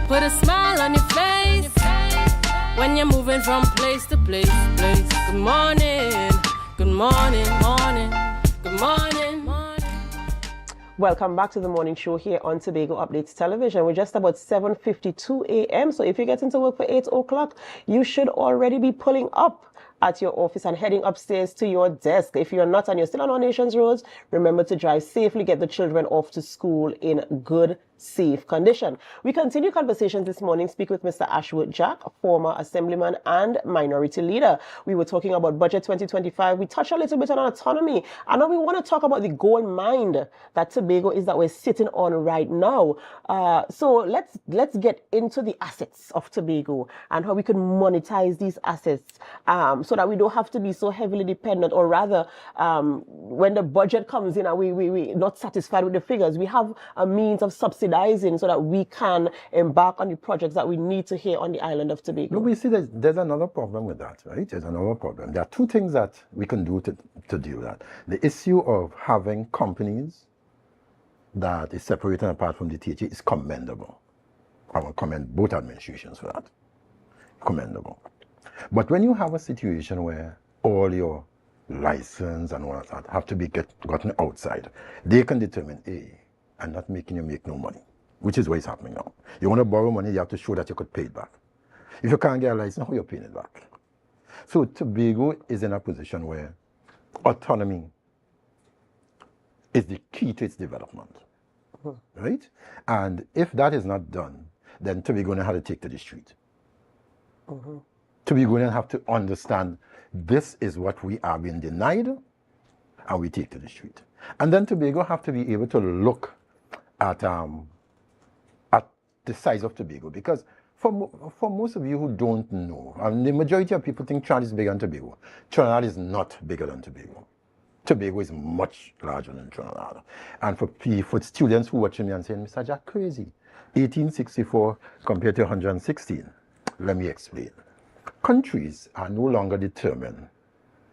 Put a smile on your face when you're moving from place to place. Good morning, good morning, morning, good morning, morning. Welcome back to the morning show here on Tobago Updates Television. We're just about 7:52 a.m. So if you get into work for 8 o'clock, you should already be pulling up at your office and heading upstairs to your desk. If you're not and you're still on our nation's roads, remember to drive safely, get the children off to school in good, safe condition. We continue conversations this morning, speak with Mr. Ashwood Jack, a former assemblyman and minority leader. We were talking about Budget 2025. We touched a little bit on autonomy. And now we want to talk about the gold mine that Tobago is that we're sitting on right now. So let's get into the assets of Tobago and how we can monetize these assets so that we don't have to be so heavily dependent, or rather, when the budget comes in and we're not satisfied with the figures, we have a means of subsidizing so that we can embark on the projects that we need to here on the island of Tobago. No, we see there's another problem with that, right? There's another problem. There are two things that we can do to deal with that. The issue of having companies that is separated apart from the THA is commendable. I will commend both administrations for that. Commendable. But when you have a situation where all your license and all that have to be gotten outside, they can determine, and not making you make no money, which is what is happening now. You want to borrow money, you have to show that you could pay it back. If you can't get a license, how are you paying it back? So Tobago is in a position where autonomy is the key to its development, right? And if that is not done, then Tobagonians have to take to the street. Tobagonians have to understand this is what we are being denied, and we take to the street. And then Tobago have to be able to look at the size of Tobago, because for most of you who don't know, the majority of people think Trinidad is bigger than Tobago. Trinidad is not bigger than Tobago. Tobago is much larger than Trinidad. And for students who watching me and saying, Mr. Jack, crazy, 1864 compared to 116, let me explain. Countries are no longer determined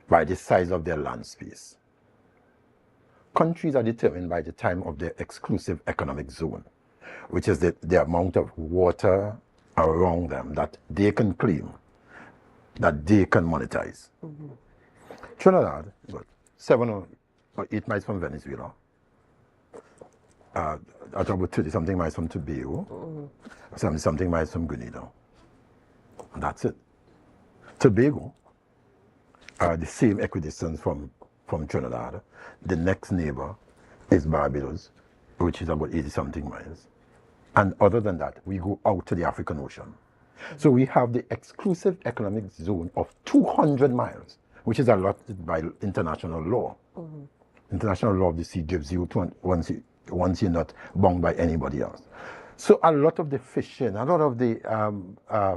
by the size of their land space. Countries are determined by the time of their exclusive economic zone, which is the amount of water around them that they can claim, that they can monetize. Trinidad, what, 7 or 8 miles from Venezuela, at about 30-something miles from Tobago, 70-something miles from Grenada. And that's it. Tobago are the same equidistance from Trinidad. The next neighbor is Barbados, which is about 80-something miles. And other than that, we go out to the African Ocean. So we have the exclusive economic zone of 200 miles, which is allotted by international law. International law of the sea gives you once you're not bound by anybody else. So a lot of the fishing, a lot of the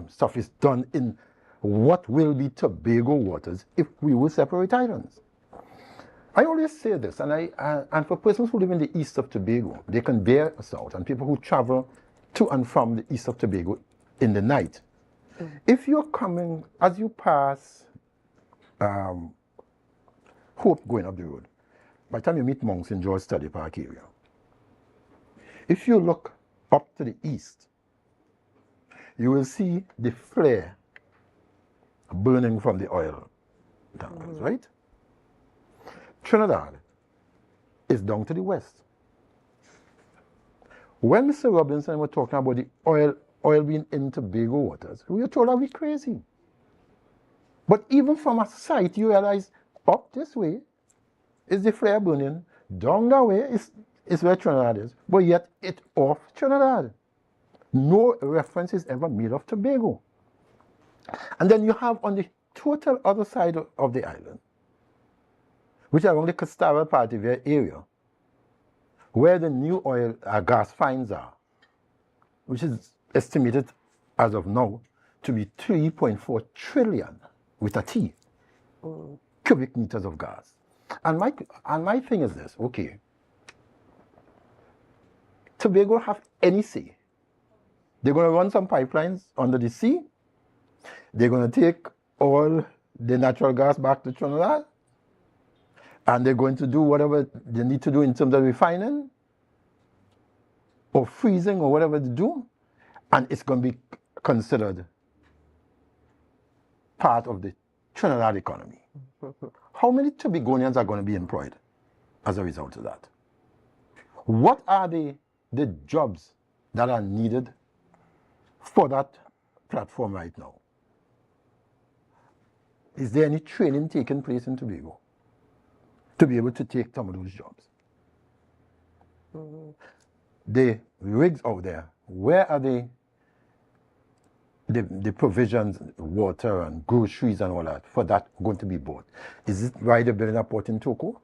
stuff is done in what will be Tobago waters if we will separate islands. I always say this, and for persons who live in the east of Tobago, they can bear us out, and people who travel to and from the east of Tobago in the night. If you're coming, as you pass Hope going up the road, by the time you meet monks in George Study Park area, if you look up to the east, you will see the flare burning from the oil tankers, right? Trinidad is down to the west. When Mr. Robinson was talking about the oil being in Tobago waters, we were told that we're crazy. But even from a sight, you realize up this way is the flare burning, down that way is where Trinidad is, but yet it's off Trinidad. No reference is ever made of Tobago. And then you have on the total other side of the island, which are on the Castara Partivere area, where the new oil gas finds are, which is estimated as of now to be 3.4 trillion with a T cubic meters of gas. And my thing is this, okay, Tobago have any say. They're going to run some pipelines under the sea. They're going to take all the natural gas back to Trinidad. And they're going to do whatever they need to do in terms of refining or freezing or whatever they do. And it's going to be considered part of the Trinidad economy. How many Tobagonians are going to be employed as a result of that? What are the jobs that are needed for that platform right now? Is there any training taking place in Tobago to be able to take some of those jobs? The rigs out there, where are the provisions, water and groceries and all that for that going to be bought? Is it why they're building a port in Toko?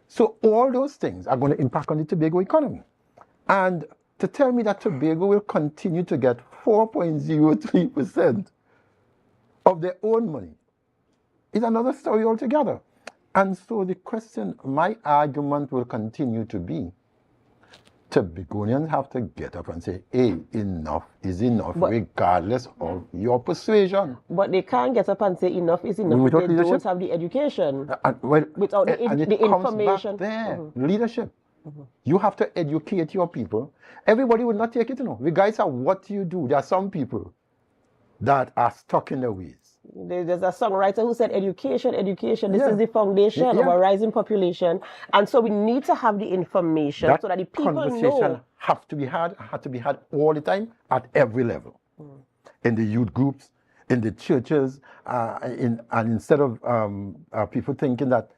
So all those things are going to impact on the Tobago economy. And to tell me that Tobago will continue to get 4.03% of their own money is another story altogether. And so the question, my argument will continue to be, Tobagonians have to get up and say, hey, enough is enough, regardless of your persuasion. But they can't get up and say enough is enough if they don't have the education. Without the information. Back there. Leadership. You have to educate your people. Everybody will not take it, regardless of what you do. There are some people that are stuck in their ways. There's a songwriter who said education, this is the foundation of a rising population. And so we need to have the information so that the people conversation know. Had to be had all the time at every level. in the youth groups, in the churches, and instead of people thinking that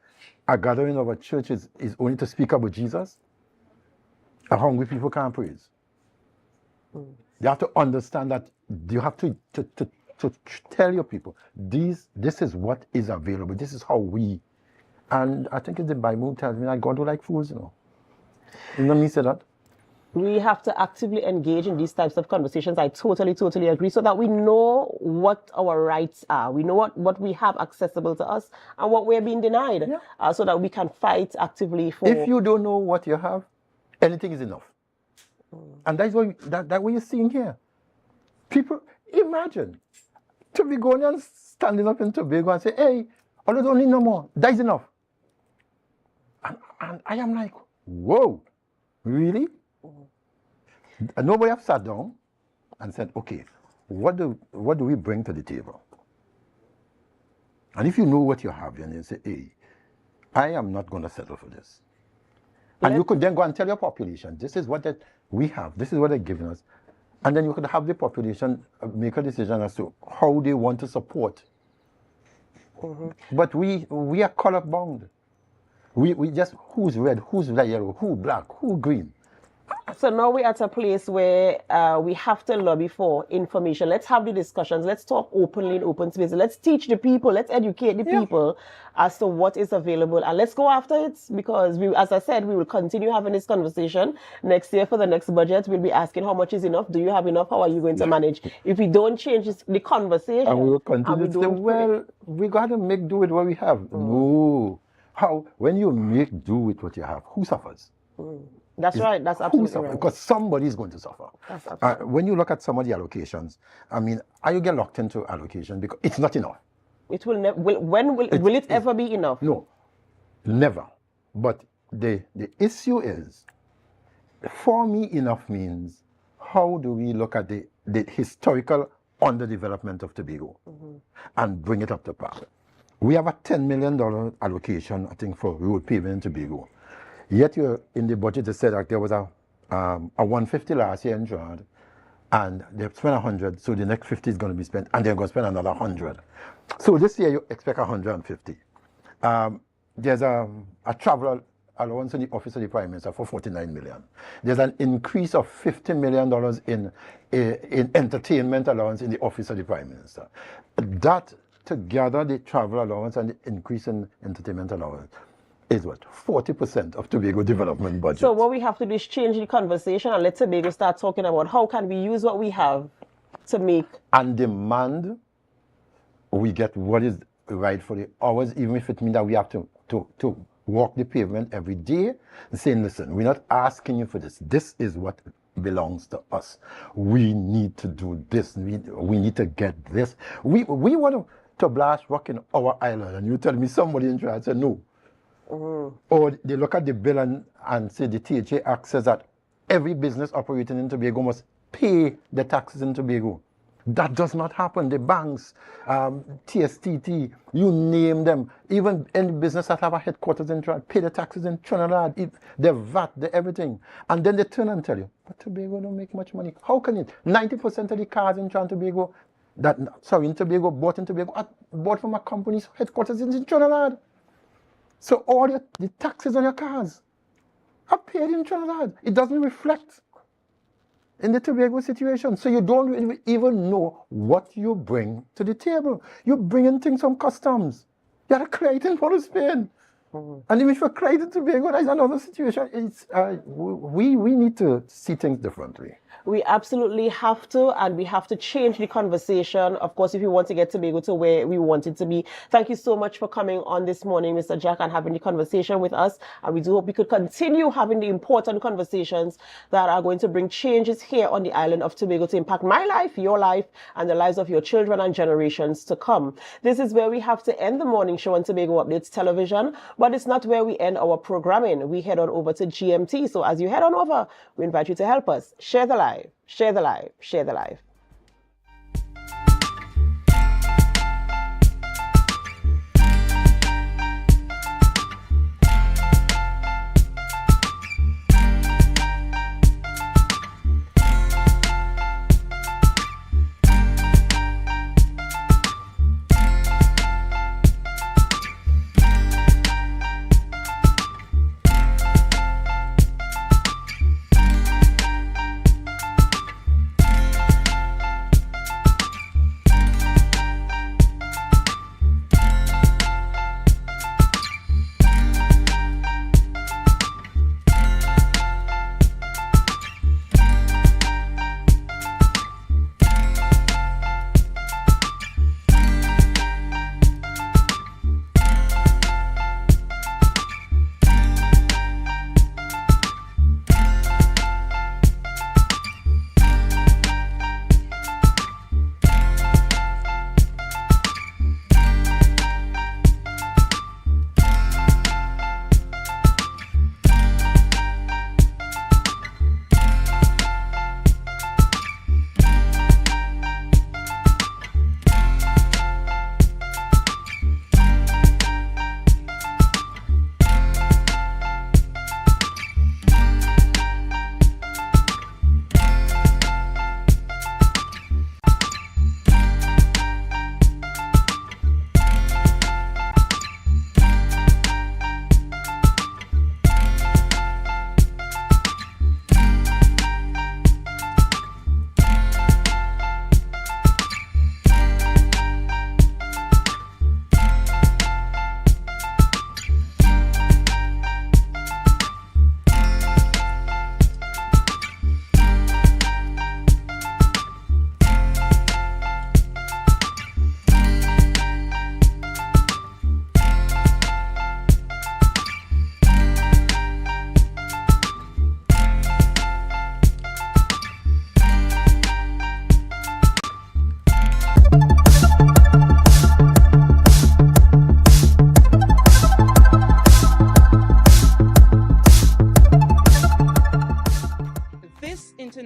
a gathering of a church is only to speak about Jesus, a hungry people can't praise. You have to understand that you have to tell your people, this is what is available. This is how we, and I think the Bible tells me that God don't like fools, you know. You know me say that? We have to actively engage in these types of conversations. I totally agree, so that we know what our rights are. We know what we have accessible to us and what we're being denied, so that we can fight actively for... If you don't know what you have, anything is enough. And that's what you're seeing here. People, imagine, Tobagonians standing up in Tobago and say, hey, I don't need no more. That's enough. And I am like, whoa, really? And nobody have sat down and said, okay, what do we bring to the table? And if you know what you have, then you say, hey, I am not going to settle for this. And you could then go and tell your population, this is what we have, this is what they're giving us. And then you could have the population make a decision as to how they want to support. But we are color bound. We just, who's red, who's yellow, who black, who green. So now we're at a place where we have to lobby for information. Let's have the discussions. Let's talk openly in open spaces. Let's teach the people. Let's educate the people as to what is available. And let's go after it, because, as I said, we will continue having this conversation. Next year for the next budget, we'll be asking how much is enough. Do you have enough? How are you going to manage? If we don't change the conversation... And we will continue to say, well, we got to make do with what we have. No. How? When you make do with what you have, who suffers? That's right. That's absolutely right. Because somebody is going to suffer. When you look at some of the allocations, I mean, you get locked into allocation because it's not enough. It will never. Will it ever be enough? No, never. But the issue is, for me, enough means how do we look at the historical underdevelopment of Tobago and bring it up to par. We have a $10 million allocation, I think, for road paving in Tobago. Yet in the budget they said that there was a 150 last year in Trinidad, and they've spent 100, so the next 50 is going to be spent, and they're going to spend another 100. So this year you expect 150. There's a travel allowance in the office of the Prime Minister for 49 million. There's an increase of $50 million in entertainment allowance in the office of the Prime Minister. That together, the travel allowance and the increase in entertainment allowance, is what? 40% of Tobago development budget. So what we have to do is change the conversation and let Tobago start talking about how can we use what we have to make... And demand we get what is right for the hours, even if it means that we have to walk the pavement every day and saying, listen, we're not asking you for this. This is what belongs to us. We need to do this. We need to get this. We want to blast rock in our island, and you tell me somebody in Trinidad said no. Or they look at the bill and say the THA Act says that every business operating in Tobago must pay the taxes in Tobago. That does not happen. The banks, TSTT, you name them, even any business that have a headquarters in Trinidad, pay the taxes in Trinidad, the VAT, the everything. And then they turn and tell you, but Tobago don't make much money. How can it? 90% of the cars in Tobago, in Tobago, bought in Tobago, are bought from a company's headquarters in Trinidad. So all the taxes on your cars are paid in Trinidad. It doesn't reflect in the Tobago situation. So you don't even know what you bring to the table. You're bringing things from customs. You're creating Port of Spain. And even if you're creating Tobago, that's another situation. It's, we need to see things differently. We absolutely have to, and we have to change the conversation, of course, if we want to get Tobago to where we want it to be. Thank you so much for coming on this morning, Mr. Jack, and having the conversation with us. And we do hope we could continue having the important conversations that are going to bring changes here on the island of Tobago to impact my life, your life, and the lives of your children and generations to come. This is where we have to end the morning show on Tobago Updates Television, but it's not where we end our programming. We head on over to GMT. So as you head on over, we invite you to help us share the live. Share the live. Share the live.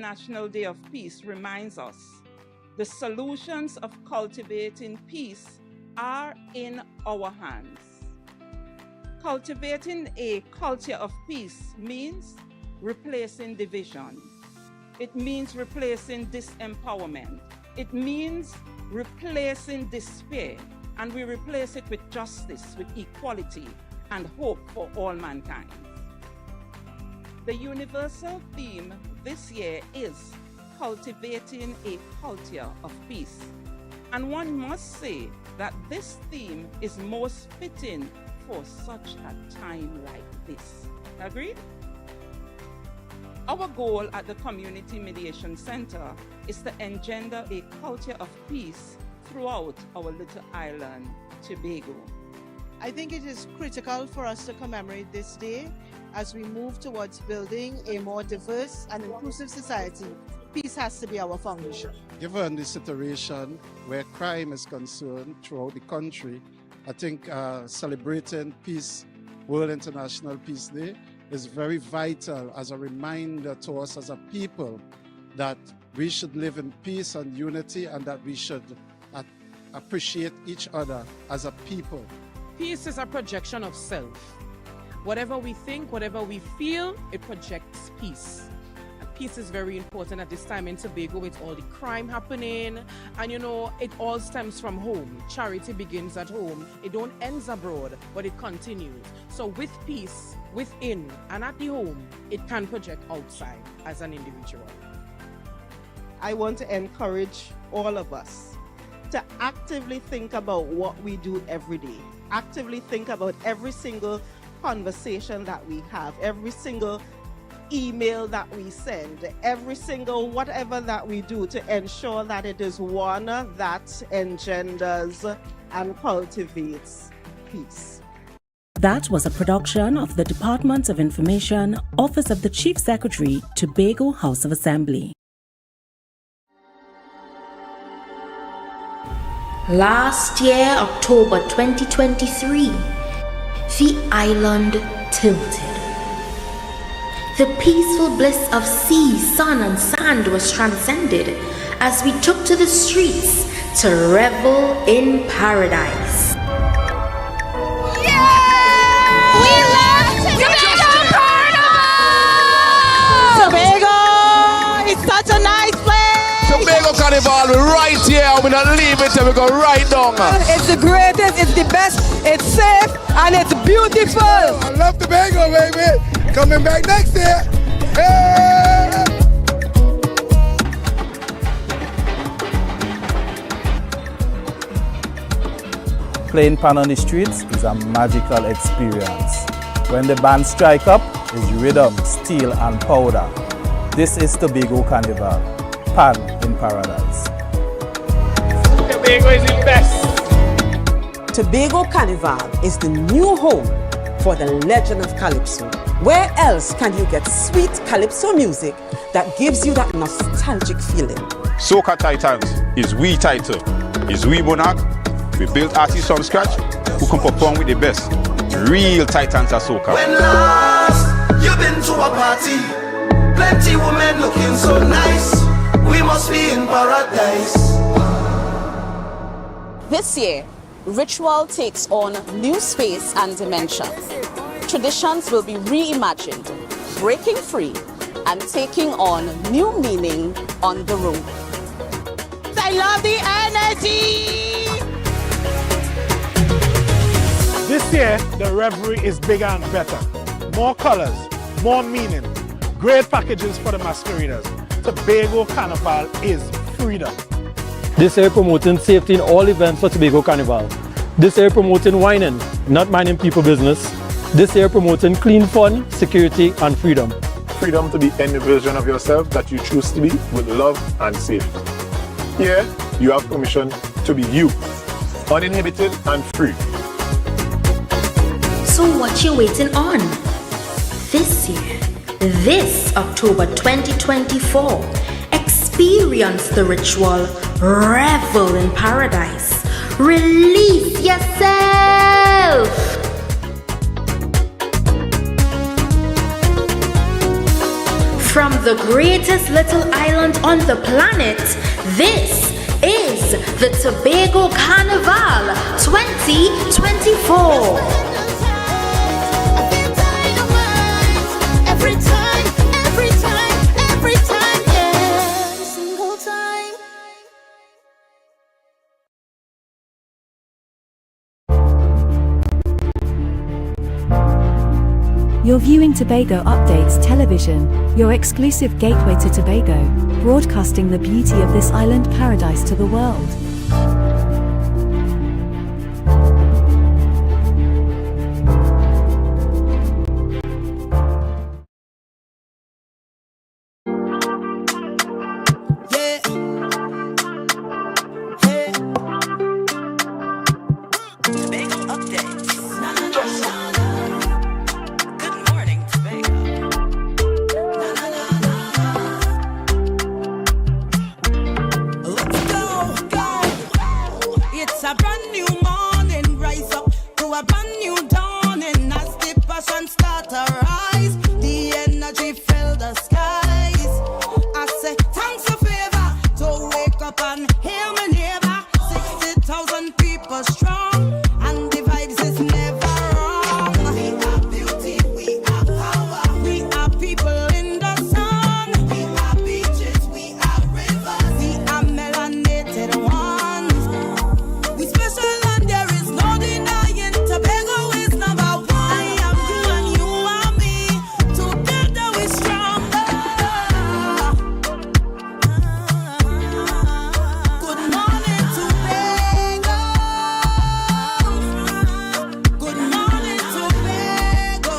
International Day of Peace reminds us the solutions of cultivating peace are in our hands. Cultivating a culture of peace means replacing division. It means replacing disempowerment. It means replacing despair, and we replace it with justice, with equality, and hope for all mankind. The universal theme this year is cultivating a culture of peace. And one must say that this theme is most fitting for such a time like this. Agreed? Our goal at the Community Mediation Center is to engender a culture of peace throughout our little island, Tobago. I think it is critical for us to commemorate this day as we move towards building a more diverse and inclusive society. Peace has to be our foundation. Given the situation where crime is concerned throughout the country, I think celebrating peace, World International Peace Day, is very vital as a reminder to us as a people that we should live in peace and unity, and that we should appreciate each other as a people. Peace is a projection of self. Whatever we think, whatever we feel, it projects peace. And peace is very important at this time in Tobago with all the crime happening. And you know, it all stems from home. Charity begins at home. It don't end abroad, but it continues. So with peace within and at the home, it can project outside as an individual. I want to encourage all of us to actively think about what we do every day. Actively think about every single conversation that we have, every single email that we send, every single whatever that we do, to ensure that it is one that engenders and cultivates peace. That was a production of the Department of Information, Office of the Chief Secretary, Tobago House of Assembly. Last year, October 2023, the island tilted. The peaceful bliss of sea, sun, and sand was transcended as we took to the streets to revel in paradise. We love Tobago Carnival! Tobago! It's such a nice place! Tobago Carnival, we're right here. We're not leaving till we go right down. It's the greatest, it's the best, it's safe, and it's beautiful. I love Tobago, baby. Coming back next year. Hey! Playing pan on the streets is a magical experience. When the band strike up, is rhythm, steel, and powder. This is Tobago Carnival, pan in paradise. Tobago is the best. Tobago Carnival is the new home for the legend of Calypso. Where else can you get sweet Calypso music that gives you that nostalgic feeling? Soca Titans is we title, is we monarch. We built artists from scratch who can perform with the best. Real titans of soca. When last you've been to a party, plenty women looking so nice. We must be in paradise. This year, ritual takes on new space and dimension. Traditions will be reimagined, breaking free, and taking on new meaning on the road. I love the energy! This year, the revelry is bigger and better. More colors, more meaning, great packages for the masqueraders. Tobago Carnival is freedom. This year promoting safety in all events for Tobago Carnival. This year promoting whining, not minding people business. This year promoting clean fun, security and freedom. Freedom to be any version of yourself that you choose to be with love and safety. Here, you have permission to be you, uninhibited and free. So what you waiting on? This year, this October 2024, experience the ritual, revel in paradise, release yourself. From from the greatest little island on the planet. This is the Tobago Carnival 2024. Every time, every time, every time, yeah. Every single time. You're viewing Tobago Updates Television, your exclusive gateway to Tobago, broadcasting the beauty of this island paradise to the world. It's a brand new morning, rise up to a brand new dawning. As the passion start to rise, the energy fill the skies. I say thanks for favor to wake up and hear my neighbor. 60,000 people strong, and the vibes is never wrong. We are beauty, we are power, we are people in the sun. We are beaches, we are rivers, we are melanated ones. We special and there is no denying. Tobago is number one. I am you and you are me. Together we stronger. Good morning, Tobago. Good morning, Tobago.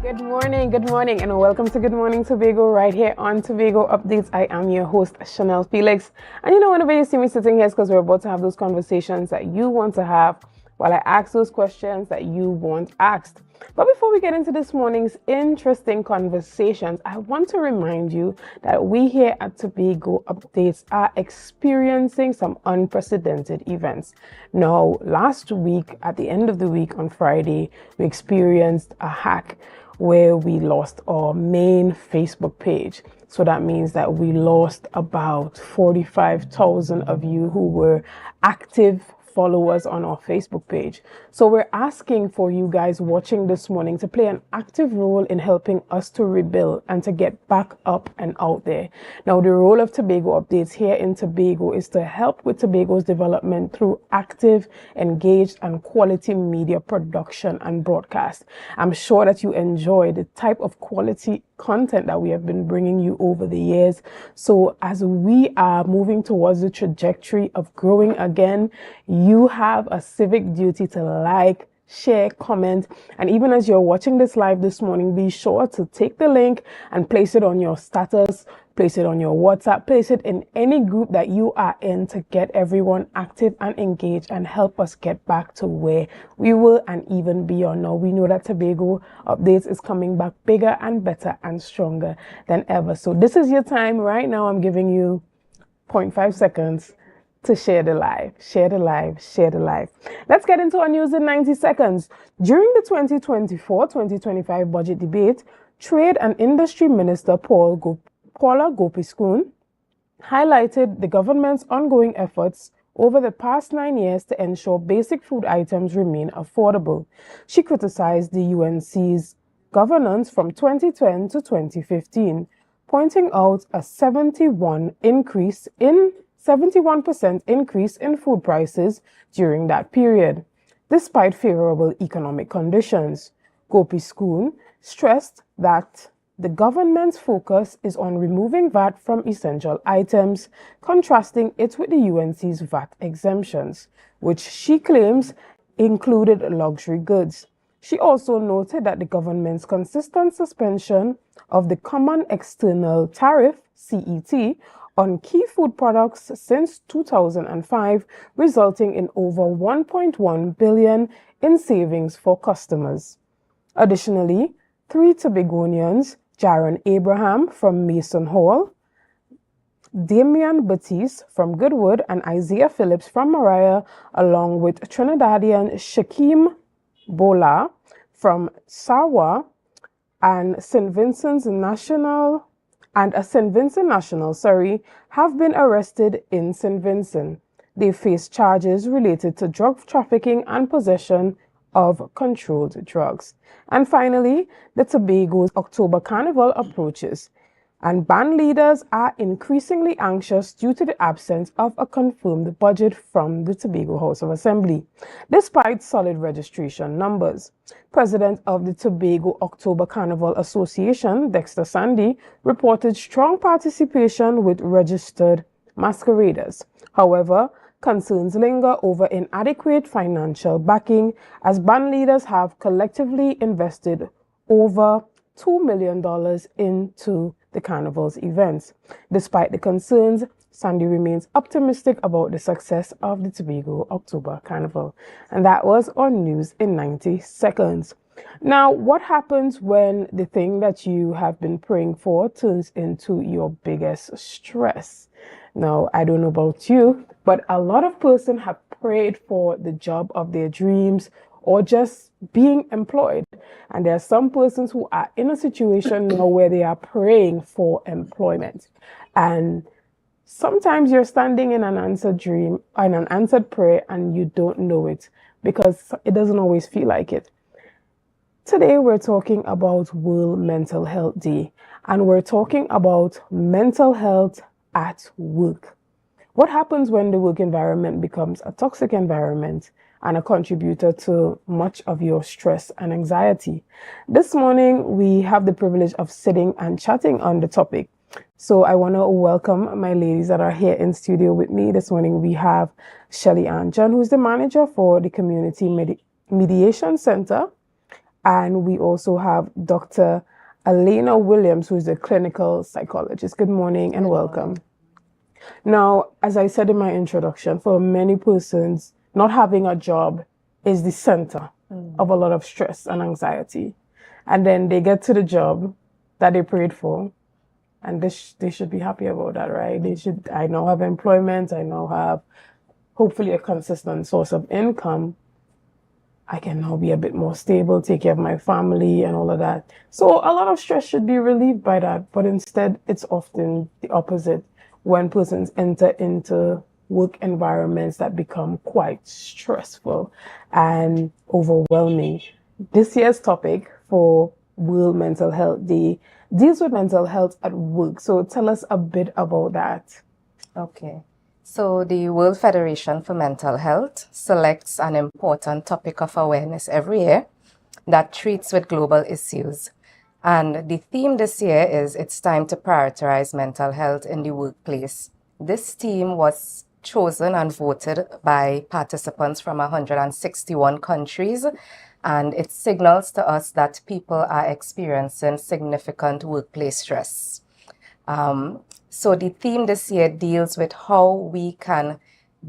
Good morning, Tobago. Good morning, and welcome to Good Morning Tobago right here on Tobago Updates. I am your host, Chanel Felix. And you know, whenever you see me sitting here, it's because we're about to have those conversations that you want to have while I ask those questions that you want asked. But before we get into this morning's interesting conversations, I want to remind you that we here at Tobago Updates are experiencing some unprecedented events. Now, last week, at the end of the week on Friday, we experienced a hack where we lost our main Facebook page. So that means that we lost about 45,000 of you who were active followers on our Facebook page. So we're asking for you guys watching this morning to play an active role in helping us to rebuild and to get back up and out there. Now, the role of Tobago Updates here in Tobago is to help with Tobago's development through active, engaged, and quality media production and broadcast. I'm sure that you enjoy the type of quality content that we have been bringing you over the years. So as we are moving towards the trajectory of growing again, you have a civic duty to like, share, comment, and even as you're watching this live this morning, be sure to take the link and place it on your status, place it on your WhatsApp, place it in any group that you are in to get everyone active and engaged and help us get back to where we were and even beyond. Now, we know that Tobago Updates is coming back bigger and better and stronger than ever. So this is your time right now. I'm giving you 0.5 seconds to share the live, share the live, share the live. Let's get into our news in 90 seconds. During the 2024-2025 budget debate, Trade and Industry Minister Paula Gopiskun highlighted the government's ongoing efforts over the past 9 years to ensure basic food items remain affordable. She criticized the UNC's governance from 2010 to 2015, pointing out a 71% increase in food prices during that period. Despite favorable economic conditions, Gopiskun stressed that the government's focus is on removing VAT from essential items, contrasting it with the UNC's VAT exemptions, which she claims included luxury goods. She also noted that the government's consistent suspension of the Common External Tariff, CET, on key food products since 2005, resulting in over 1.1 billion in savings for customers. Additionally, 3 Tobagonians, Jaron Abraham from Mason Hall, Damian Batiste from Goodwood and Isaiah Phillips from Mariah, along with Trinidadian Shakim Bola from Sawa and St. Vincent National, have been arrested in St. Vincent. They face charges related to drug trafficking and possession of controlled drugs. And finally, the Tobago's October Carnival approaches, and band leaders are increasingly anxious due to the absence of a confirmed budget from the Tobago House of Assembly, despite solid registration numbers. President of the Tobago October Carnival Association, Dexter Sandy, reported strong participation with registered masqueraders. However, concerns linger over inadequate financial backing, as band leaders have collectively invested over $2 million into the Carnival's events. Despite the concerns, Sandy remains optimistic about the success of the Tobago October Carnival. And that was on news in 90 seconds. Now, what happens when the thing that you have been praying for turns into your biggest stress? Now, I don't know about you, but a lot of persons have prayed for the job of their dreams or just being employed. And there are some persons who are in a situation now where they are praying for employment. And sometimes you're standing in an answered dream, in an answered prayer, and you don't know it because it doesn't always feel like it. Today, we're talking about World Mental Health Day, and we're talking about mental health at work. What happens when the work environment becomes a toxic environment and a contributor to much of your stress and anxiety? This morning, we have the privilege of sitting and chatting on the topic. So I want to welcome my ladies that are here in studio with me. This morning, we have Shelly Ann John, who's the manager for the Community Mediation Center. And we also have Dr. Elena Williams, who is a clinical psychologist. Good morning and welcome. Now, as I said in my introduction, for many persons, not having a job is the center of a lot of stress and anxiety. And then they get to the job that they prayed for, and they should be happy about that, right? I now have employment, I now have hopefully a consistent source of income. I can now be a bit more stable, take care of my family and all of that. So a lot of stress should be relieved by that, but instead it's often the opposite when persons enter into work environments that become quite stressful and overwhelming. This year's topic for World Mental Health Day deals with mental health at work. So tell us a bit about that. Okay. So the World Federation for Mental Health selects an important topic of awareness every year that treats with global issues. And the theme this year is It's Time to Prioritize Mental Health in the Workplace. This theme was chosen and voted by participants from 161 countries, and it signals to us that people are experiencing significant workplace stress. So the theme this year deals with how we can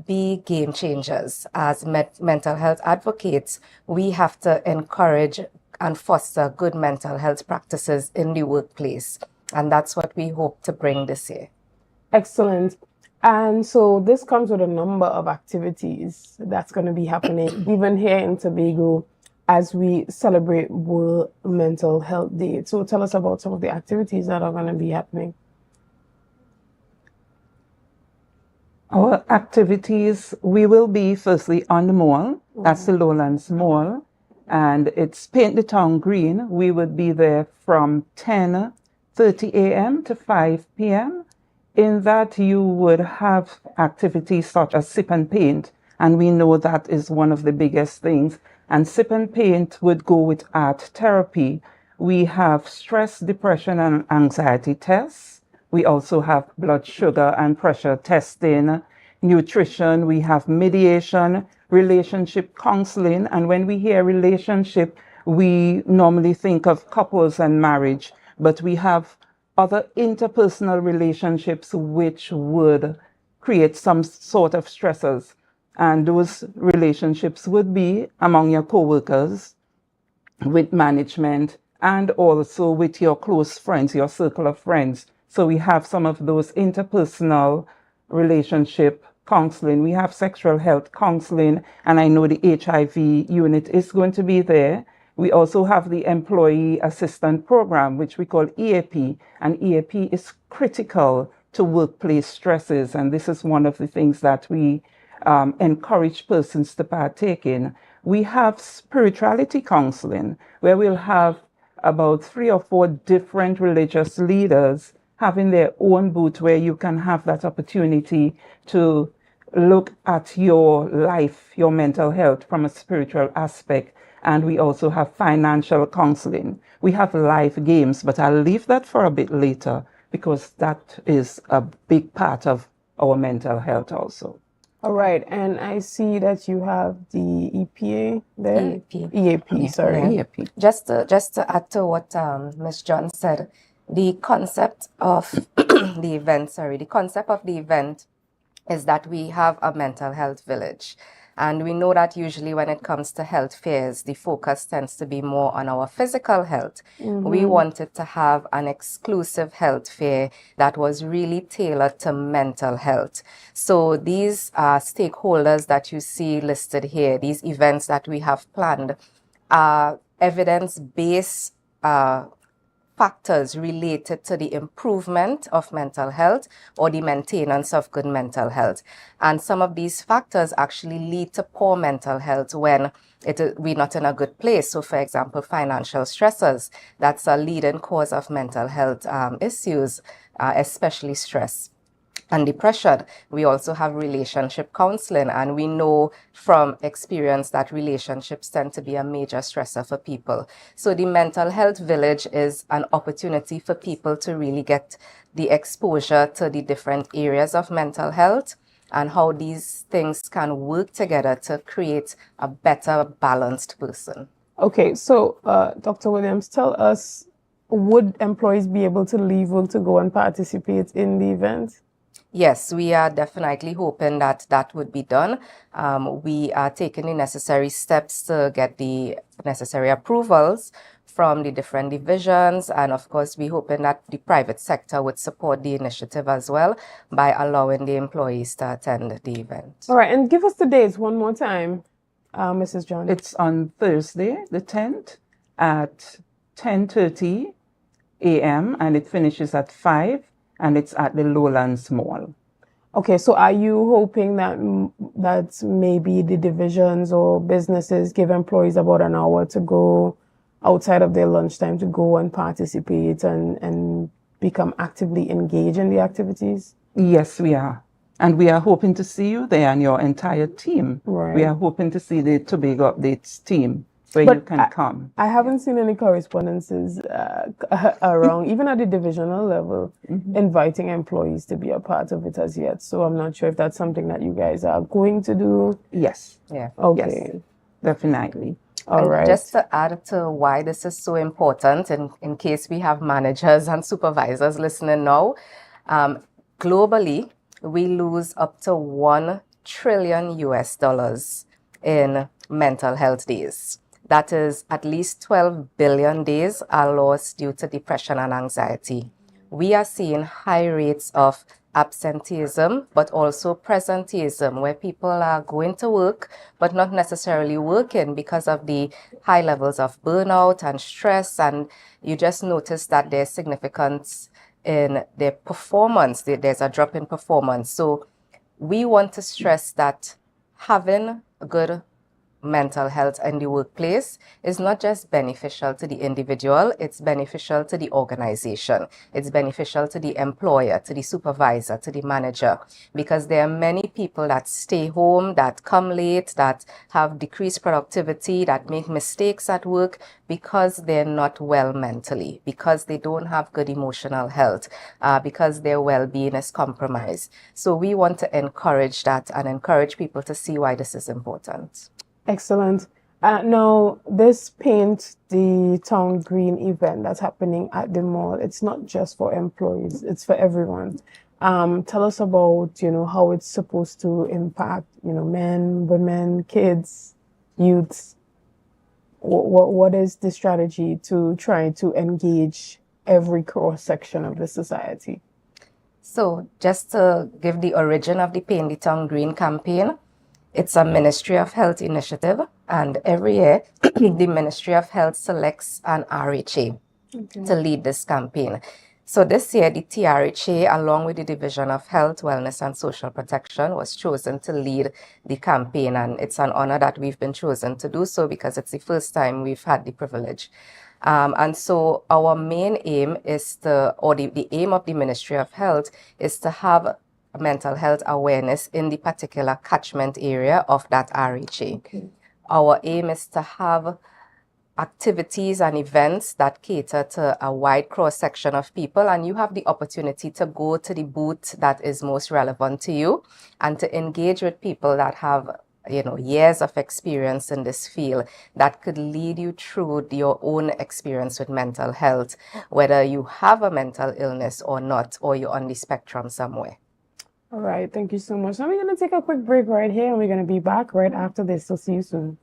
be game changers. As mental health advocates, we have to encourage and foster good mental health practices in the workplace. And that's what we hope to bring this year. Excellent. And so this comes with a number of activities that's going to be happening even here in Tobago as we celebrate World Mental Health Day. So tell us about some of the activities that are going to be happening. Our activities, we will be firstly on the mall, that's the Lowlands Mall, and it's Paint the Town Green. We would be there from 10:30 a.m. to 5 p.m. In that you would have activities such as sip and paint, and we know that is one of the biggest things. And sip and paint would go with art therapy. We have stress, depression, and anxiety tests. We also have blood sugar and pressure testing, nutrition. We have mediation, relationship counseling. And when we hear relationship, we normally think of couples and marriage, but we have other interpersonal relationships which would create some sort of stressors. And those relationships would be among your co-workers, with management, and also with your close friends, your circle of friends. So we have some of those interpersonal relationship counseling. We have sexual health counseling, and I know the HIV unit is going to be there. We also have the Employee Assistance Program, which we call EAP, and EAP is critical to workplace stresses, and this is one of the things that we encourage persons to partake in. We have spirituality counseling, where we'll have about 3 or 4 different religious leaders having their own booth, where you can have that opportunity to look at your life, your mental health from a spiritual aspect. And we also have financial counseling. We have live games, but I'll leave that for a bit later because that is a big part of our mental health also. All right, and I see that you have the EPA there. EAP, sorry. Yeah. EAP. Just to add to what Ms. John said, the concept of the event is that we have a mental health village. And we know that usually when it comes to health fairs, the focus tends to be more on our physical health. We wanted to have an exclusive health fair that was really tailored to mental health. So these stakeholders that you see listed here, these events that we have planned, are evidence-based factors related to the improvement of mental health or the maintenance of good mental health. And some of these factors actually lead to poor mental health when we're not in a good place. So for example, financial stressors, that's a leading cause of mental health issues, especially stress and depression. We also have relationship counseling, and we know from experience that relationships tend to be a major stressor for people. So the mental health village is an opportunity for people to really get the exposure to the different areas of mental health and how these things can work together to create a better balanced person. Okay, so Dr. Williams, tell us, would employees be able to leave work to go and participate in the event? Yes, we are definitely hoping that that would be done. We are taking the necessary steps to get the necessary approvals from the different divisions. And of course, we're hoping that the private sector would support the initiative as well by allowing the employees to attend the event. All right, and give us the dates one more time, Mrs. John. It's on Thursday, the 10th at 10:30 a.m. and it finishes at 5. And it's at the Lowlands Mall. Okay, so are you hoping that maybe the divisions or businesses give employees about an hour to go outside of their lunchtime to go and participate and become actively engaged in the activities? Yes, we are. And we are hoping to see you there and your entire team. Right. We are hoping to see the Tobago Updates team where you can come. I haven't seen any correspondences around, even at the divisional level, inviting employees to be a part of it as yet. So I'm not sure if that's something that you guys are going to do. Yes. Yeah. Okay. Yes, definitely. All right. Just to add to why this is so important, in case we have managers and supervisors listening now, globally, we lose up to $1 trillion in mental health days. That is at least 12 billion days are lost due to depression and anxiety. We are seeing high rates of absenteeism, but also presenteeism, where people are going to work, but not necessarily working because of the high levels of burnout and stress. And you just notice that there's significance in their performance. There's a drop in performance. So we want to stress that having a good mental health in the workplace is not just beneficial to the individual, it's beneficial to the organization. It's beneficial to the employer, to the supervisor, to the manager, because there are many people that stay home, that come late, that have decreased productivity, that make mistakes at work because they're not well mentally, because they don't have good emotional health, because their well-being is compromised. So we want to encourage that and encourage people to see why this is important. Excellent. Now, this Paint the Town Green event that's happening at the mall, it's not just for employees, it's for everyone. Tell us about, how it's supposed to impact, men, women, kids, youths. What is the strategy to try to engage every cross section of the society? So just to give the origin of the Paint the Town Green campaign, it's a Ministry of Health initiative, and every year the Ministry of Health selects an RHA to lead this campaign. So this year, the TRHA, along with the Division of Health, Wellness and Social Protection, was chosen to lead the campaign. And it's an honor that we've been chosen to do so because it's the first time we've had the privilege. And so our main aim is the aim of the Ministry of Health is to have mental health awareness in the particular catchment area of that RHA. Our aim is to have activities and events that cater to a wide cross-section of people, and you have the opportunity to go to the booth that is most relevant to you and to engage with people that have years of experience in this field that could lead you through your own experience with mental health, whether you have a mental illness or not, or you're on the spectrum somewhere. All right, thank you so much. Now we're going to take a quick break right here, and we're going to be back right after this. So see you soon.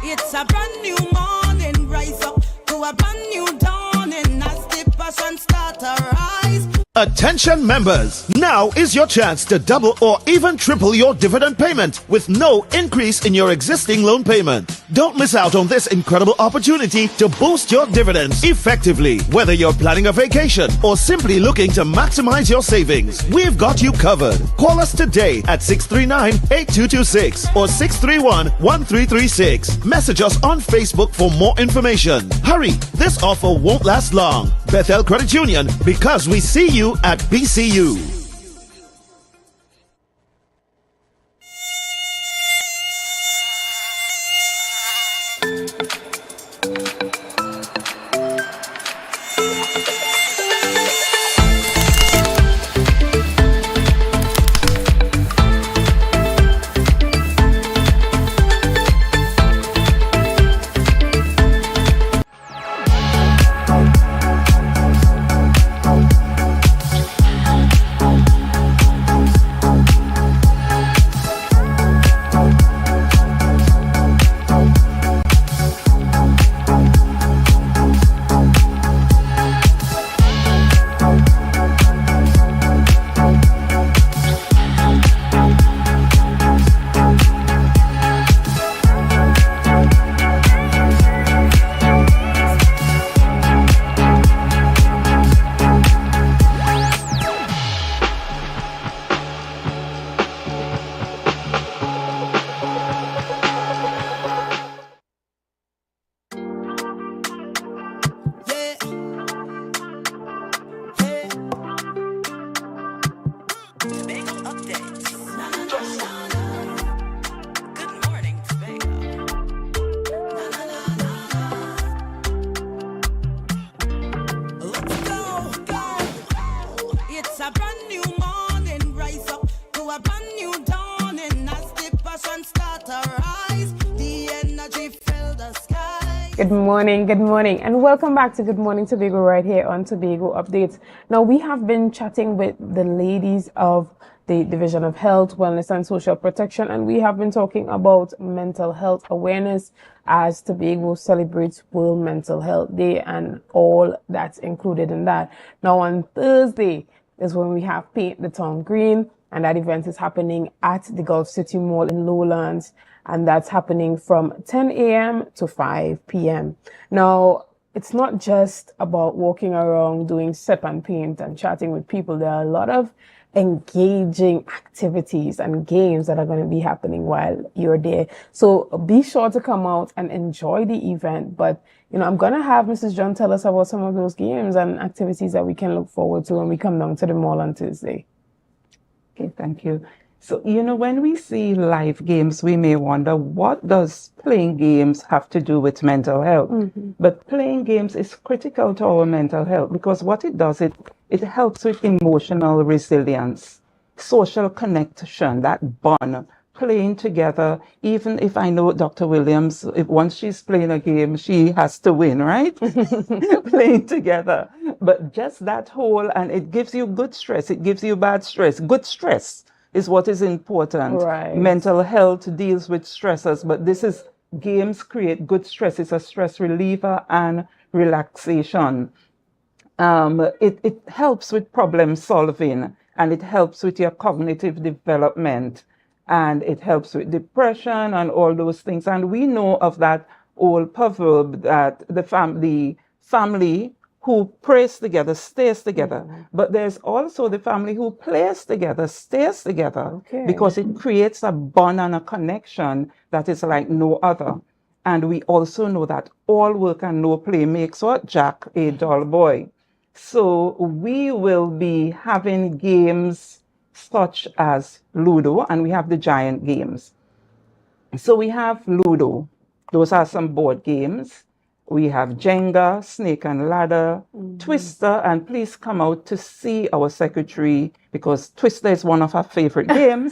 It's a brand new morning, rise up to a brand new dawning as the passion start to rise. Attention members, now is your chance to double or even triple your dividend payment with no increase in your existing loan payment. Don't miss out on this incredible opportunity to boost your dividends effectively. Whether you're planning a vacation or simply looking to maximize your savings, we've got you covered. Call us today at 639-8226 or 631-1336. Message us on Facebook for more information. Hurry, this offer won't last long. Bethel Credit Union, because we see you at BCU. Good morning, and welcome back to Good Morning Tobago right here on Tobago Updates. Now, we have been chatting with the ladies of the Division of Health, Wellness and Social Protection, and we have been talking about mental health awareness as Tobago celebrates World Mental Health Day and all that's included in that. Now, on Thursday is when we have Paint the Town Green, and that event is happening at the Gulf City Mall in Lowlands. And that's happening from 10 a.m. to 5 p.m. Now, it's not just about walking around doing sip and paint and chatting with people. There are a lot of engaging activities and games that are going to be happening while you're there. So be sure to come out and enjoy the event. But, I'm going to have Mrs. John tell us about some of those games and activities that we can look forward to when we come down to the mall on Tuesday. Okay, thank you. So, when we see live games, we may wonder, what does playing games have to do with mental health? But playing games is critical to our mental health because what it does, it helps with emotional resilience, social connection, that bond, playing together. Even if I know Dr. Williams, if once she's playing a game, she has to win, right? Playing together. But just that whole, and it gives you good stress, it gives you bad stress, good stress. is what is important. Right. Mental health deals with stressors, but games create good stress. It's a stress reliever and relaxation. It helps with problem solving, and it helps with your cognitive development, and it helps with depression and all those things. And we know of that old proverb that the family who prays together stays together. But there's also the family who plays together stays together, because it creates a bond and a connection that is like no other. And we also know that all work and no play makes what? Jack a dull boy. So we will be having games such as Ludo, and we have the giant games. So we have Ludo. Those are some board games. We have Jenga, Snake and Ladder, Twister, and please come out to see our secretary, because Twister is one of her favorite games.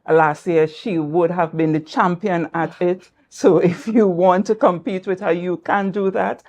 Last year, she would have been the champion at it. So if you want to compete with her, you can do that.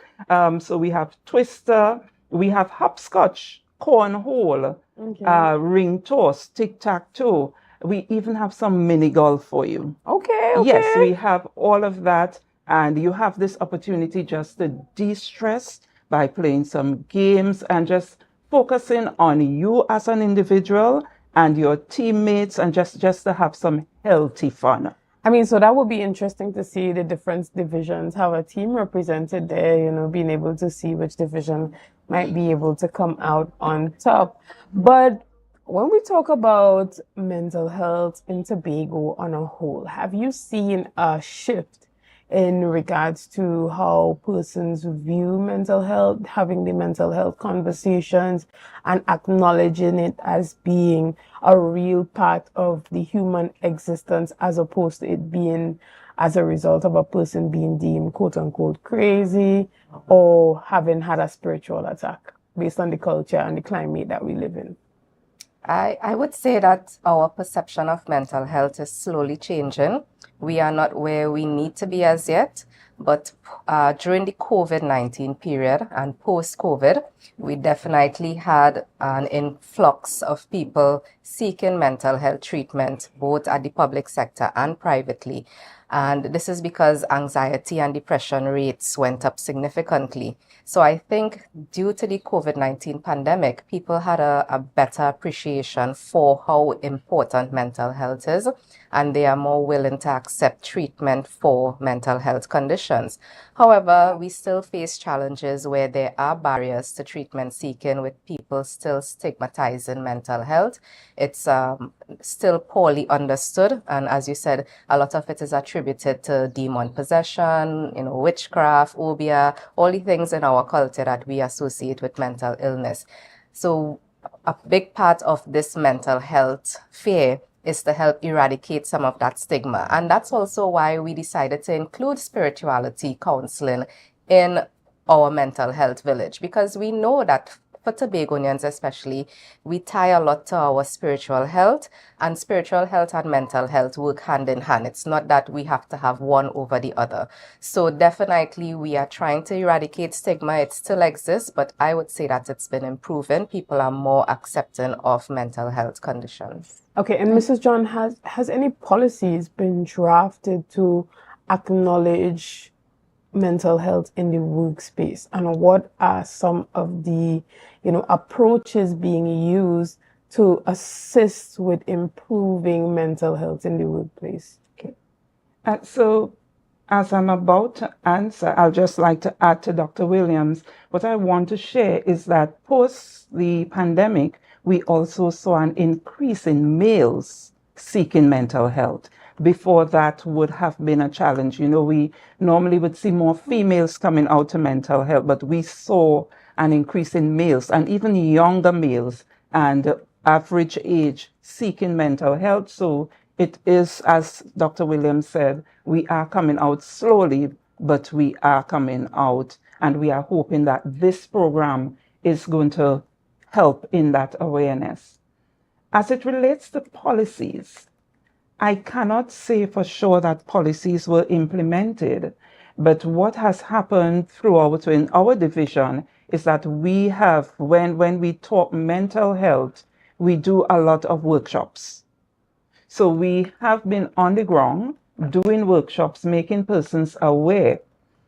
So we have Twister, we have hopscotch, cornhole, ring toss, tic-tac-toe. We even have some mini golf for you. Okay. Yes, we have all of that. And you have this opportunity just to de-stress by playing some games and just focusing on you as an individual and your teammates, and just to have some healthy fun. I mean, so that would be interesting to see the different divisions, have a team represented there, you know, being able to see which division might be able to come out on top. But when we talk about mental health in Tobago on a whole, have you seen a shift in regards to how persons view mental health, having the mental health conversations and acknowledging it as being a real part of the human existence, as opposed to it being as a result of a person being deemed quote unquote crazy or having had a spiritual attack based on the culture and the climate that we live in? I would say that our perception of mental health is slowly changing. We are not where we need to be as yet, but during the COVID-19 period and post-COVID, we definitely had an influx of people seeking mental health treatment, both at the public sector and privately. And this is because anxiety and depression rates went up significantly. So I think due to the COVID-19 pandemic, people had a better appreciation for how important mental health is, and they are more willing to accept treatment for mental health conditions. However, we still face challenges where there are barriers to treatment seeking, with people still stigmatizing mental health. It's still poorly understood, and as you said, a lot of it is attributed to demon possession, witchcraft, obeah, all the things in our culture that we associate with mental illness. So a big part of this mental health fair is to help eradicate some of that stigma. And that's also why we decided to include spirituality counseling in our mental health village, because we know that for Tobagonians especially, we tie a lot to our spiritual health, and spiritual health and mental health work hand in hand. It's not that we have to have one over the other. So definitely we are trying to eradicate stigma. It still exists, but I would say that it's been improving. People are more accepting of mental health conditions. Okay, and Mrs. John, has any policies been drafted to acknowledge mental health in the workspace, and what are some of the approaches being used to assist with improving mental health in the workplace? Okay. So as I'm about to answer, I'll just like to add to Dr. Williams. What I want to share is that post the pandemic, we also saw an increase in males seeking mental health. Before that would have been a challenge. We normally would see more females coming out to mental health, but we saw an increase in males and even younger males and average age seeking mental health. So it is, as Dr. Williams said, we are coming out slowly, but we are coming out, and we are hoping that this program is going to help in that awareness. As it relates to policies, I cannot say for sure that policies were implemented, but what has happened throughout in our division is that we have, when we talk mental health, we do a lot of workshops. So we have been on the ground doing workshops, making persons aware.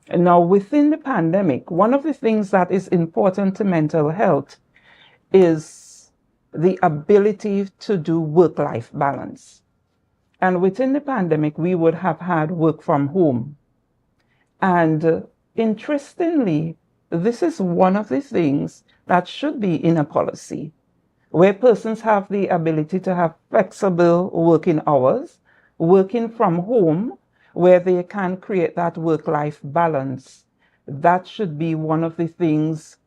And now within the pandemic, one of the things that is important to mental health is the ability to do work-life balance. And within the pandemic, we would have had work from home. And interestingly, this is one of the things that should be in a policy, where persons have the ability to have flexible working hours, working from home, where they can create that work-life balance. That should be one of the things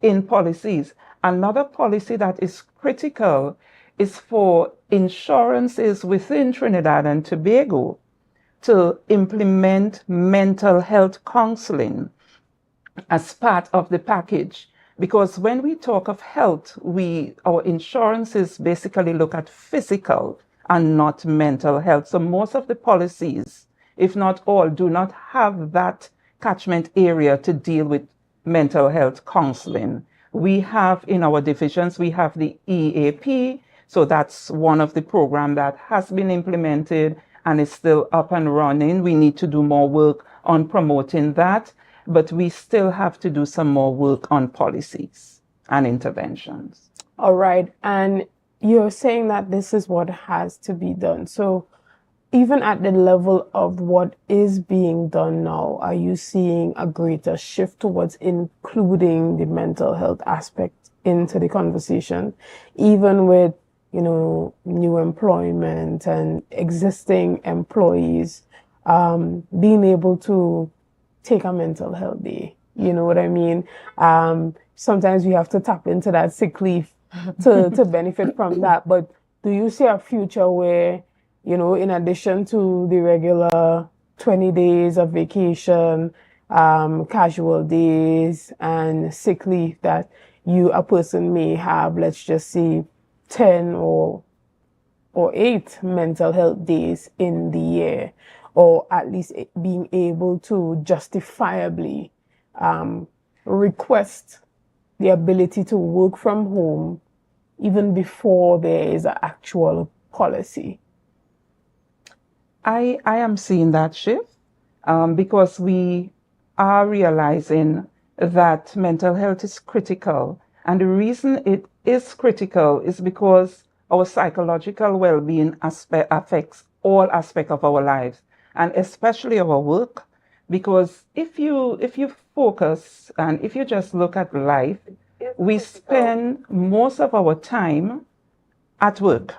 in policies. Another policy that is critical is for insurances within Trinidad and Tobago to implement mental health counseling as part of the package. Because when we talk of health, our insurances basically look at physical and not mental health. So most of the policies, if not all, do not have that catchment area to deal with mental health counseling. We have in our divisions, we have the EAP. So that's one of the programs that has been implemented and is still up and running. We need to do more work on promoting that, but we still have to do some more work on policies and interventions. All right. And you're saying that this is what has to be done. So even at the level of what is being done now, are you seeing a greater shift towards including the mental health aspect into the conversation, even with, you know, new employment and existing employees being able to take a mental health day? You know what I mean? Sometimes we have to tap into that sick leave to benefit from that. But do you see a future where, you know, in addition to the regular 20 days of vacation, casual days and sick leave, that a person may have, let's just say, 10 or 8 mental health days in the year, or at least being able to justifiably request the ability to work from home even before there is an actual policy? I am seeing that shift because we are realizing that mental health is critical. And the reason it is critical is because our psychological well-being affects all aspects of our lives, and especially our work. Because if you focus and if you just look at life, we spend most of our time at work.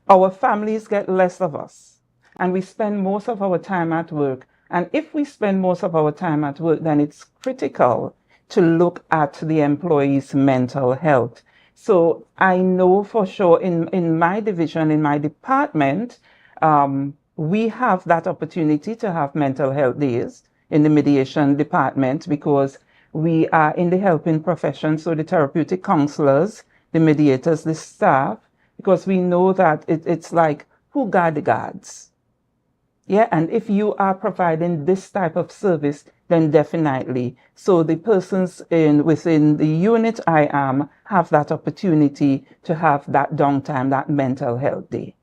Our families get less of us, and we spend most of our time at work. And if we spend most of our time at work, then it's critical to look at the employee's mental health. So I know for sure in my division, in my department, we have that opportunity to have mental health days in the mediation department because we are in the helping profession. So the therapeutic counselors, the mediators, the staff, because we know that it's like, who guard the guards? Yeah, and if you are providing this type of service, then definitely. So the persons within the unit I am have that opportunity to have that downtime, that mental health day.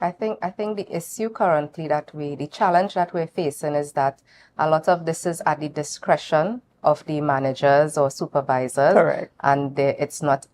I think the issue currently the challenge that we're facing is that a lot of this is at the discretion of the managers or supervisors. Correct. And it's not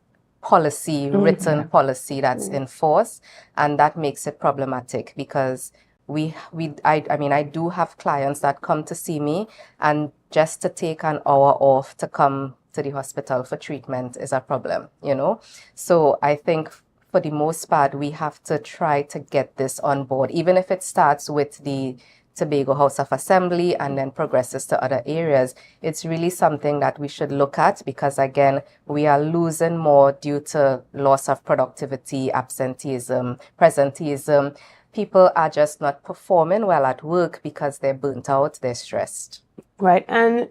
written policy that's enforced, and that makes it problematic because I do have clients that come to see me, and just to take an hour off to come to the hospital for treatment is a problem, you know? So I think for the most part, we have to try to get this on board, even if it starts with the Tobago House of Assembly and then progresses to other areas. It's really something that we should look at because, again, we are losing more due to loss of productivity, absenteeism, presenteeism. People are just not performing well at work because they're burnt out, they're stressed. Right, and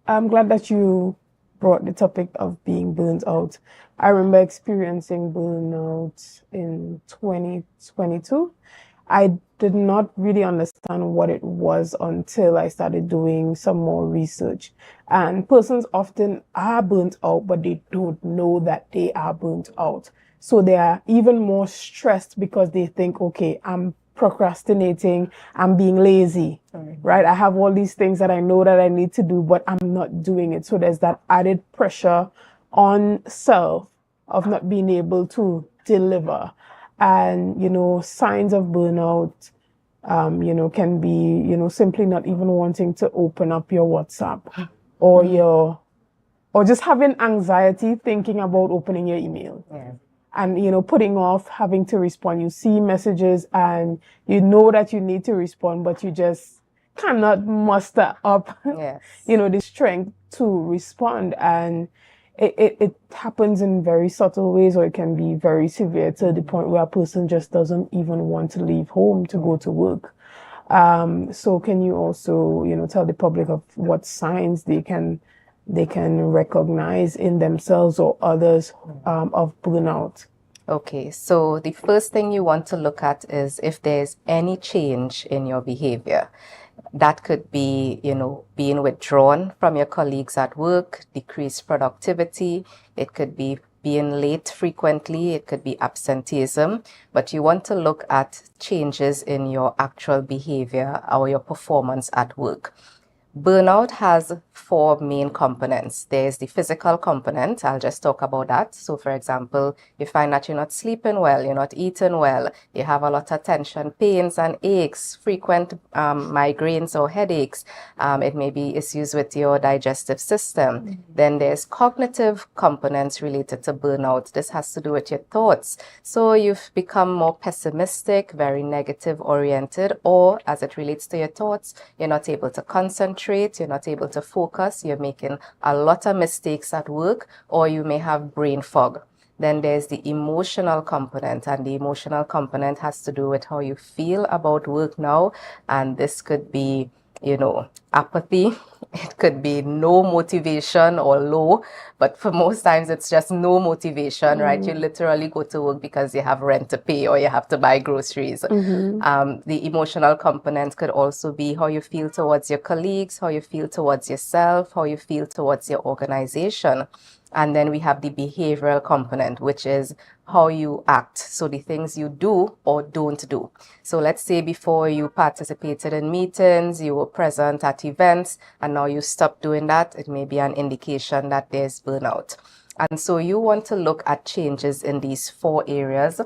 I'm glad that you brought the topic of being burnt out. I remember experiencing burnout in 2022. I did not really understand what it was until I started doing some more research. And persons often are burnt out, but they don't know that they are burnt out. So they are even more stressed because they think, okay, I'm procrastinating, I'm being lazy, right? I have all these things that I know that I need to do, but I'm not doing it. So there's that added pressure on self of not being able to deliver. And, signs of burnout, can be, simply not even wanting to open up your WhatsApp or just having anxiety thinking about opening your email. Yeah. And, putting off having to respond. You see messages and you know that you need to respond, but you just cannot muster up, Yes. the strength to respond. And it happens in very subtle ways, or it can be very severe to the point where a person just doesn't even want to leave home to go to work. So can you also, tell the public of what signs they can recognize in themselves or others of burnout? Okay, so the first thing you want to look at is if there's any change in your behavior. That could be, being withdrawn from your colleagues at work, decreased productivity. It could be being late frequently. It could be absenteeism. But you want to look at changes in your actual behavior or your performance at work. Burnout has 4 main components. There's the physical component. I'll just talk about that. So, for example, you find that you're not sleeping well, you're not eating well, you have a lot of tension, pains and aches, frequent migraines or headaches. It may be issues with your digestive system. Then there's cognitive components related to burnout. This has to do with your thoughts. So you've become more pessimistic, very negative oriented, or as it relates to your thoughts, you're not able to concentrate. You're not able to focus, you're making a lot of mistakes at work, or you may have brain fog. Then there's the emotional component, and the emotional component has to do with how you feel about work now. And this could be, apathy. It could be no motivation or low, but for most times it's just no motivation, right? You literally go to work because you have rent to pay or you have to buy groceries. The emotional component could also be how you feel towards your colleagues, how you feel towards yourself, how you feel towards your organization. And then we have the behavioral component, which is how you act. So the things you do or don't do. So let's say before you participated in meetings, you were present at events, and now you stop doing that. It may be an indication that there's burnout. And so you want to look at changes in these 4 areas.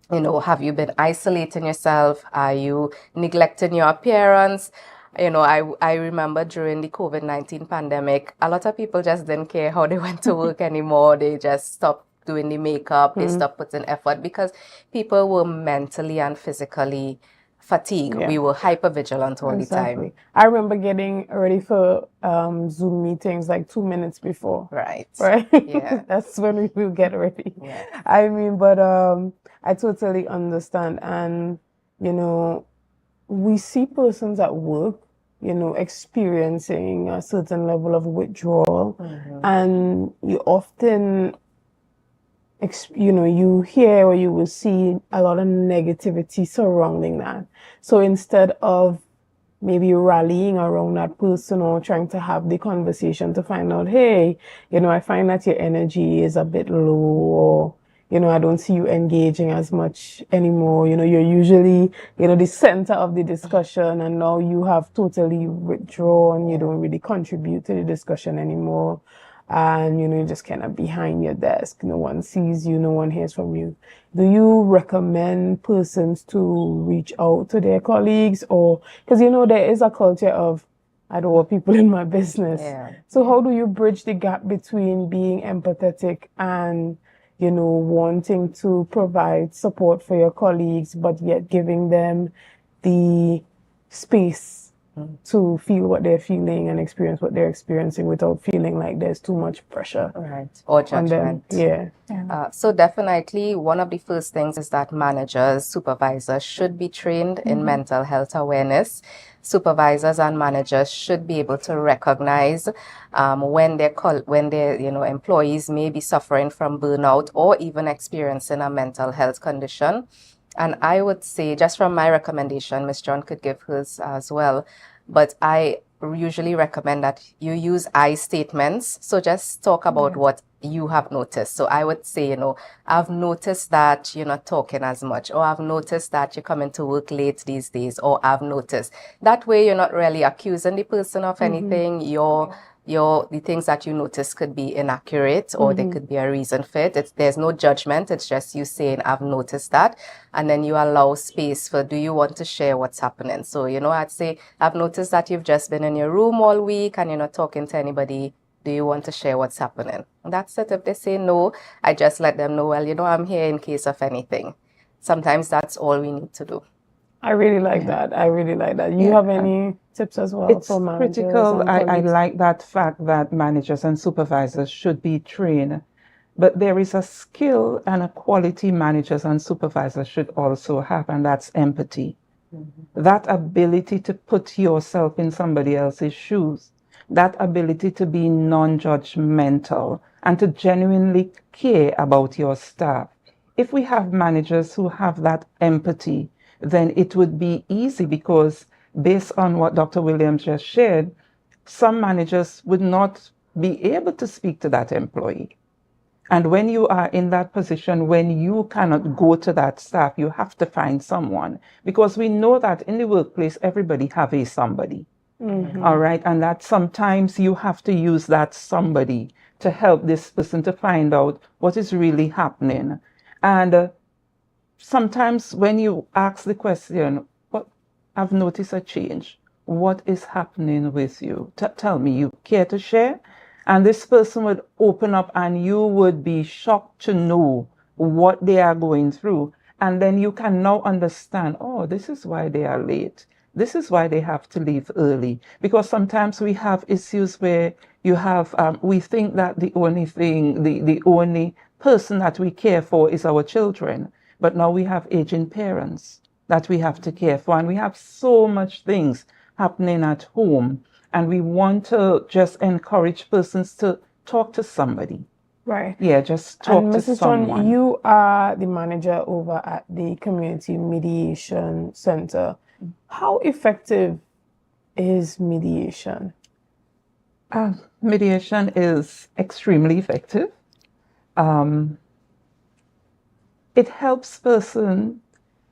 Have you been isolating yourself? Are you neglecting your appearance? I remember during the COVID-19 pandemic, a lot of people just didn't care how they went to work anymore. They just stopped doing the makeup. They stopped putting effort because people were mentally and physically fatigued. Yeah. We were hyper-vigilant all the time. I remember getting ready for Zoom meetings like 2 minutes before. Right. Yeah. That's when we will get ready. Yeah. But I totally understand. And, we see persons at work, experiencing a certain level of withdrawal. And you often, you hear or you will see a lot of negativity surrounding that. So instead of maybe rallying around that person or trying to have the conversation to find out, hey, I find that your energy is a bit low, or I don't see you engaging as much anymore. You're usually, the center of the discussion, and now you have totally withdrawn. You don't really contribute to the discussion anymore. And, you're just kind of behind your desk. No one sees you. No one hears from you. Do you recommend persons to reach out to their colleagues? Or, because, there is a culture of, I don't want people in my business. Yeah. So how do you bridge the gap between being empathetic and wanting to provide support for your colleagues, but yet giving them the space to feel what they're feeling and experience what they're experiencing without feeling like there's too much pressure? Right. Or judgment. So definitely one of the first things is that managers, supervisors should be trained in mental health awareness. Supervisors and managers should be able to recognize when their employees may be suffering from burnout or even experiencing a mental health condition. And I would say, just from my recommendation, Ms. John could give hers as well, but I usually recommend that you use I statements. So just talk about what you have noticed. So I would say, I've noticed that you're not talking as much, or I've noticed that you're coming to work late these days, or I've noticed. That way you're not really accusing the person of anything. The things that you notice could be inaccurate, or there could be a reason for it. There's no judgment. It's just you saying, I've noticed that. And then you allow space for, do you want to share what's happening? So, I'd say, I've noticed that you've just been in your room all week and you're not talking to anybody. Do you want to share what's happening? That's it. If they say no, I just let them know, well, I'm here in case of anything. Sometimes that's all we need to do. I really like that. I really like that. You have any tips as well It's for managers? critical. I like that fact that managers and supervisors should be trained. But there is a skill and a quality managers and supervisors should also have, and that's empathy. That ability to put yourself in somebody else's shoes, that ability to be non-judgmental and to genuinely care about your staff. If we have managers who have that empathy, then it would be easy, because based on what Dr. Williams just shared, some managers would not be able to speak to that employee. And when you are in that position, when you cannot go to that staff, you have to find someone, because we know that in the workplace, everybody have a somebody. All right. And that sometimes you have to use that somebody to help this person to find out what is really happening. And sometimes when you ask the question, I've noticed a change. What is happening with you? Tell me, you care to share? And this person would open up and you would be shocked to know what they are going through. And then you can now understand, oh, this is why they are late. This is why they have to leave early. Because sometimes we have issues where you have, we think that the only thing, the only person that we care for is our children. But now we have aging parents that we have to care for. And we have so much things happening at home. And we want to just encourage persons to talk to somebody. Right. Yeah, just talk and to Mrs. someone. John, you are the manager over at the Community Mediation Center. How effective is mediation? Mediation is extremely effective. It helps person.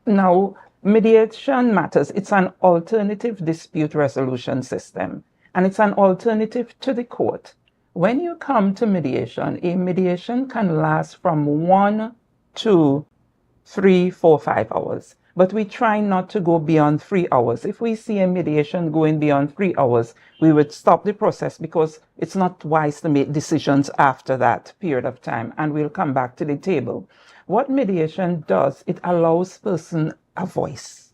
Now, mediation matters. It's an alternative dispute resolution system, and it's an alternative to the court. When you come to mediation, a mediation can last from 1 to 3, 4, 5 hours. But we try not to go beyond 3 hours. If we see a mediation going beyond 3 hours, we would stop the process, because it's not wise to make decisions after that period of time, and we'll come back to the table. What mediation does, it allows person a voice.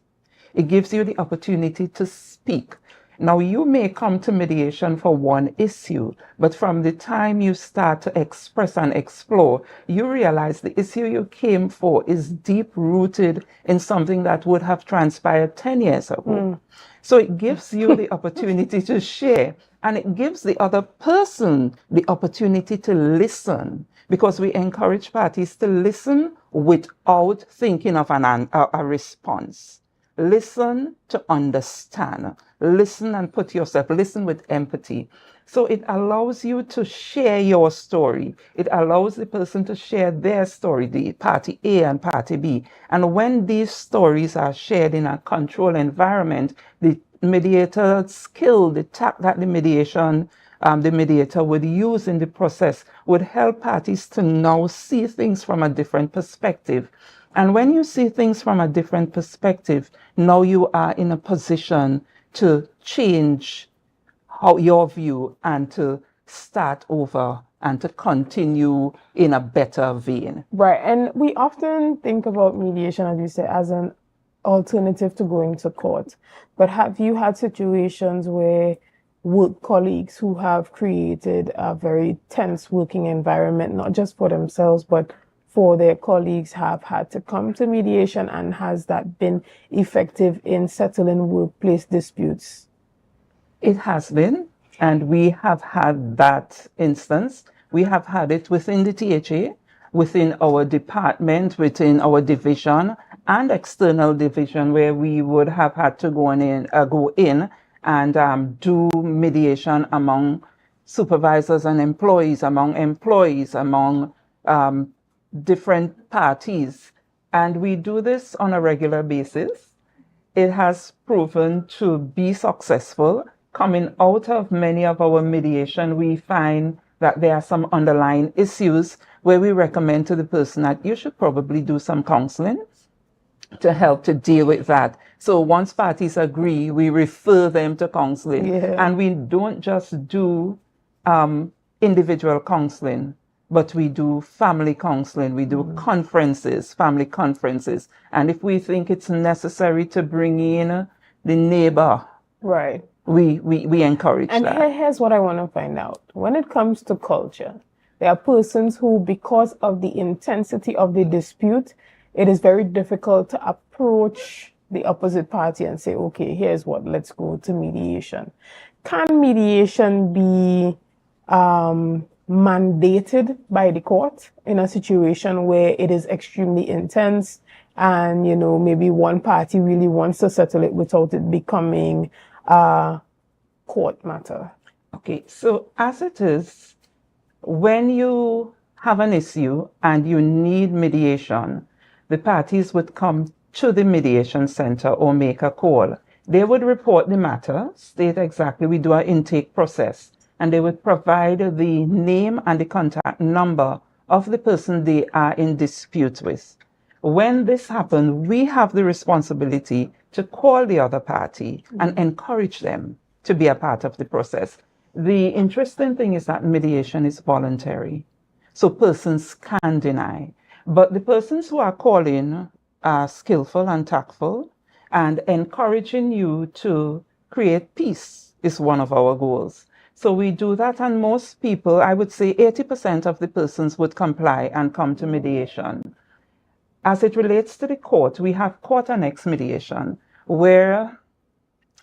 It gives you the opportunity to speak. Now, you may come to mediation for one issue, but from the time you start to express and explore, you realize the issue you came for is deep-rooted in something that would have transpired 10 years ago. So it gives you the opportunity to share, and it gives the other person the opportunity to listen, because we encourage parties to listen without thinking of a response. Listen to understand. Listen and listen with empathy. So it allows you to share your story. It allows the person to share their story, the party A and party B. And when these stories are shared in a controlled environment, the mediator's skill, the tact that the mediator would use in the process would help parties to now see things from a different perspective. And when you see things from a different perspective, now you are in a position to change your view and to start over and to continue in a better vein. Right. And we often think about mediation, as you say, as an alternative to going to court. But have you had situations where work colleagues who have created a very tense working environment, not just for themselves, but for their colleagues, have had to come to mediation, and has that been effective in settling workplace disputes? It has been, and we have had that instance. We have had it within the THA, within our department, within our division, and external division, where we would have had to go in and do mediation among supervisors and employees, among different parties. And we do this on a regular basis. It has proven to be successful. Coming out of many of our mediation, we find that there are some underlying issues where we recommend to the person that you should probably do some counseling to help to deal with that. So once parties agree, we refer them to counseling. And we don't just do individual counseling, but we do family counseling. We do conferences, family conferences. And if we think it's necessary to bring in the neighbor, right, we encourage and that. Here's what I want to find out. When it comes to culture, there are persons who, because of the intensity of the dispute, it is very difficult to approach the opposite party and say, okay, here's what, let's go to mediation. Can mediation be mandated by the court in a situation where it is extremely intense and, you know, maybe one party really wants to settle it without it becoming a court matter? Okay, so as it is, when you have an issue and you need mediation, the parties would come to the mediation center or make a call. They would report the matter, state exactly, we do our intake process, and they would provide the name and the contact number of the person they are in dispute with. When this happens, we have the responsibility to call the other party and encourage them to be a part of the process. The interesting thing is that mediation is voluntary, so persons can deny. But the persons who are calling are skillful and tactful, and encouraging you to create peace is one of our goals. So we do that, and most people, I would say 80% of the persons would comply and come to mediation. As it relates to the court, we have court annex mediation, where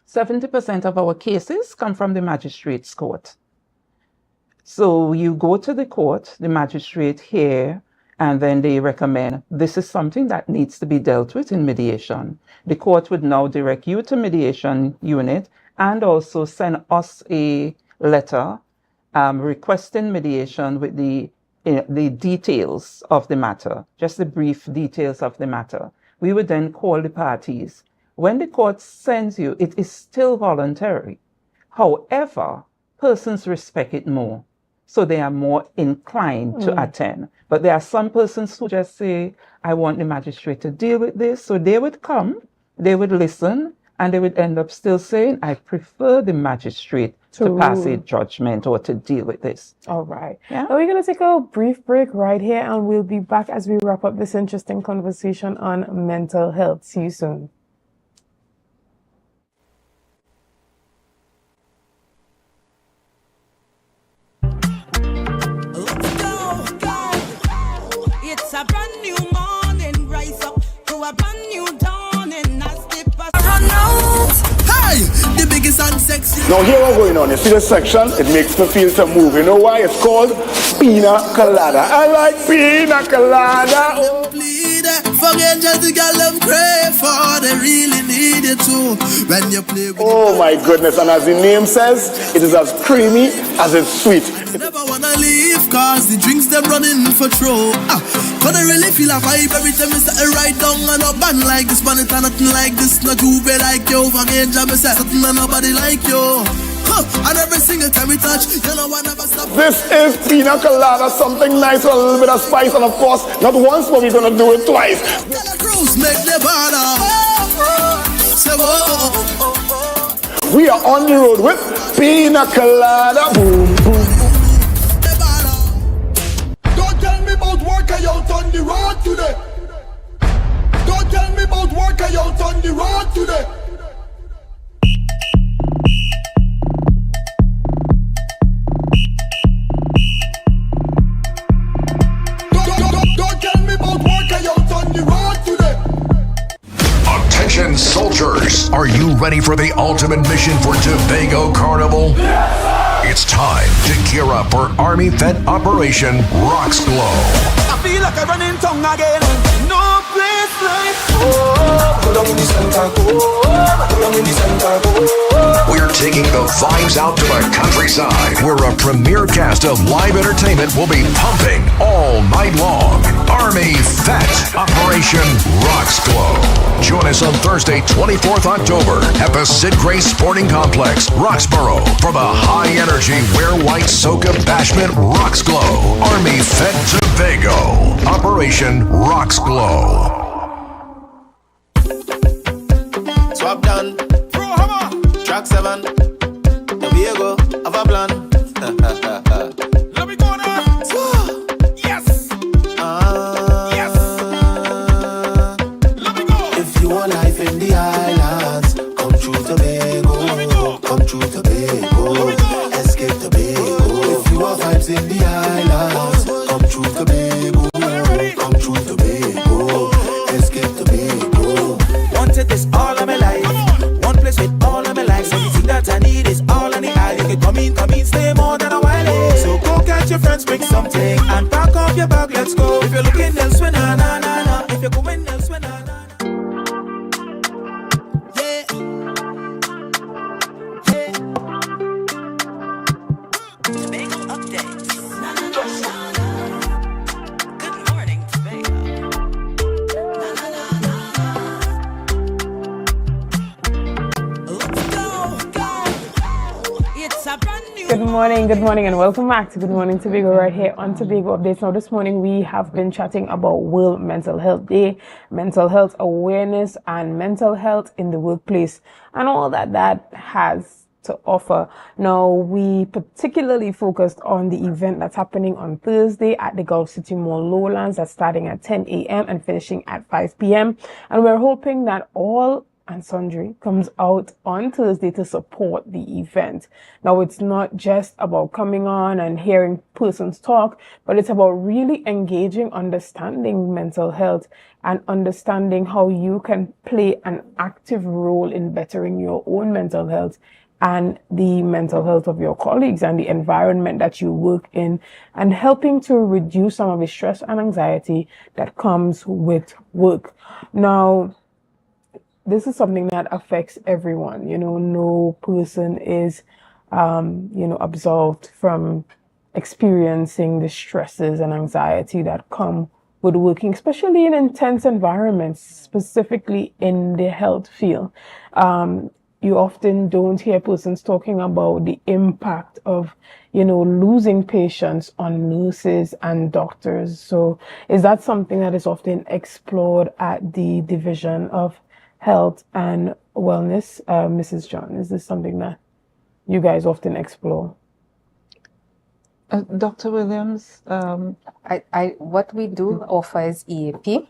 70% of our cases come from the magistrate's court. So you go to the court, the magistrate here, and then they recommend this is something that needs to be dealt with in mediation. The court would now direct you to mediation unit and also send us a letter requesting mediation with the details of the matter, just the brief details of the matter. We would then call the parties. When the court sends you, it is still voluntary. However, persons respect it more, so they are more inclined to attend. But there are some persons who just say, I want the magistrate to deal with this. So they would come, they would listen, and they would end up still saying, I prefer the magistrate to pass a judgment or to deal with this. All right. Now we're going to take a brief break right here, and we'll be back as we wrap up this interesting conversation on mental health. See you soon. It's a brand new morning, rise up to a brand new dawning. As the run out. Hey, the biggest and sexy. Now here what's going on. You see this section? It makes me feel to move. You know why? It's called Pina Colada. I like Pina Colada. Oh. Forget just the girl them crave for. They really need it too. When you play with oh my goodness. And as the name says, it is as creamy as it's sweet. Never wanna leave cause the drinks them running for throw. But I really feel a vibe every time I set it right down and up and like this man, it's nothing like this. Not you be like you. Forget just me say something and nobody like you. And every single time we touch, you know I never stop. This is Pina Colada, something nice with a little bit of spice, and of course, not once, but we're gonna do it twice. Cruise make the border. We are on the road with Pina Colada. Boom, boom. Don't tell me about work I out on the road today. Don't tell me about work I out on the road today. Attention soldiers, are you ready for the ultimate mission for Tobago Carnival? Yes, it's time to gear up for Army Fed Operation Rocks Glow. feel like I run in tongue again. No place like home. Go down in the center, go down in the center, go. We're taking the vibes out to the countryside, where a premier cast of live entertainment will be pumping all night long. Army Fat Operation Rocks Glow. Join us on Thursday, 24th October at the Sid Grace Sporting Complex, Roxborough, for the high-energy Wear White Soca Bashment Rocks Glow. Army Fed Tobago. Operation Rocks Glow. Swap down. Track 7. Tobago. Have a plan. Let me go now. Yes. Yes. Let me go. If you want life in the islands, come through Tobago. Come through Tobago. Escape Tobago. If you want vibes in the islands, come through Tobago. Come through Tobago. Escape Tobago. Wanted this all of my life. One place with all of my life. Everything that I need is all on the island. You can come in, stay more than a while. So go catch your friends, bring something, and pack up your bag, let's go. If you're looking elsewhere, na na na na. If you're going elsewhere, na na na. Yeah. Hey. Tobago updates. Na na na na. Good morning, Tobago. Na na na na. Let's go. It's a brand new. Good morning, and welcome back to Good Morning Tobago right here on Tobago Updates. Now, this morning we have been chatting about World Mental Health Day, mental health awareness, and mental health in the workplace, and all that has to offer. Now, we particularly focused on the event that's happening on Thursday at the Gulf City Mall Lowlands. That's starting at 10 a.m. and finishing at 5 p.m. And we're hoping that all and sundry comes out on Thursday to support the event. Now, it's not just about coming on and hearing persons talk, but it's about really engaging, understanding mental health, and understanding how you can play an active role in bettering your own mental health and the mental health of your colleagues and the environment that you work in, and helping to reduce some of the stress and anxiety that comes with work. Now, this is something that affects everyone. No person is, absolved from experiencing the stresses and anxiety that come with working, especially in intense environments, specifically in the health field. You often don't hear persons talking about the impact of, losing patients on nurses and doctors. So is that something that is often explored at the Division of Health and Wellness? Mrs. John, is this something that you guys often explore? Dr. Williams? What we do offer is EAP.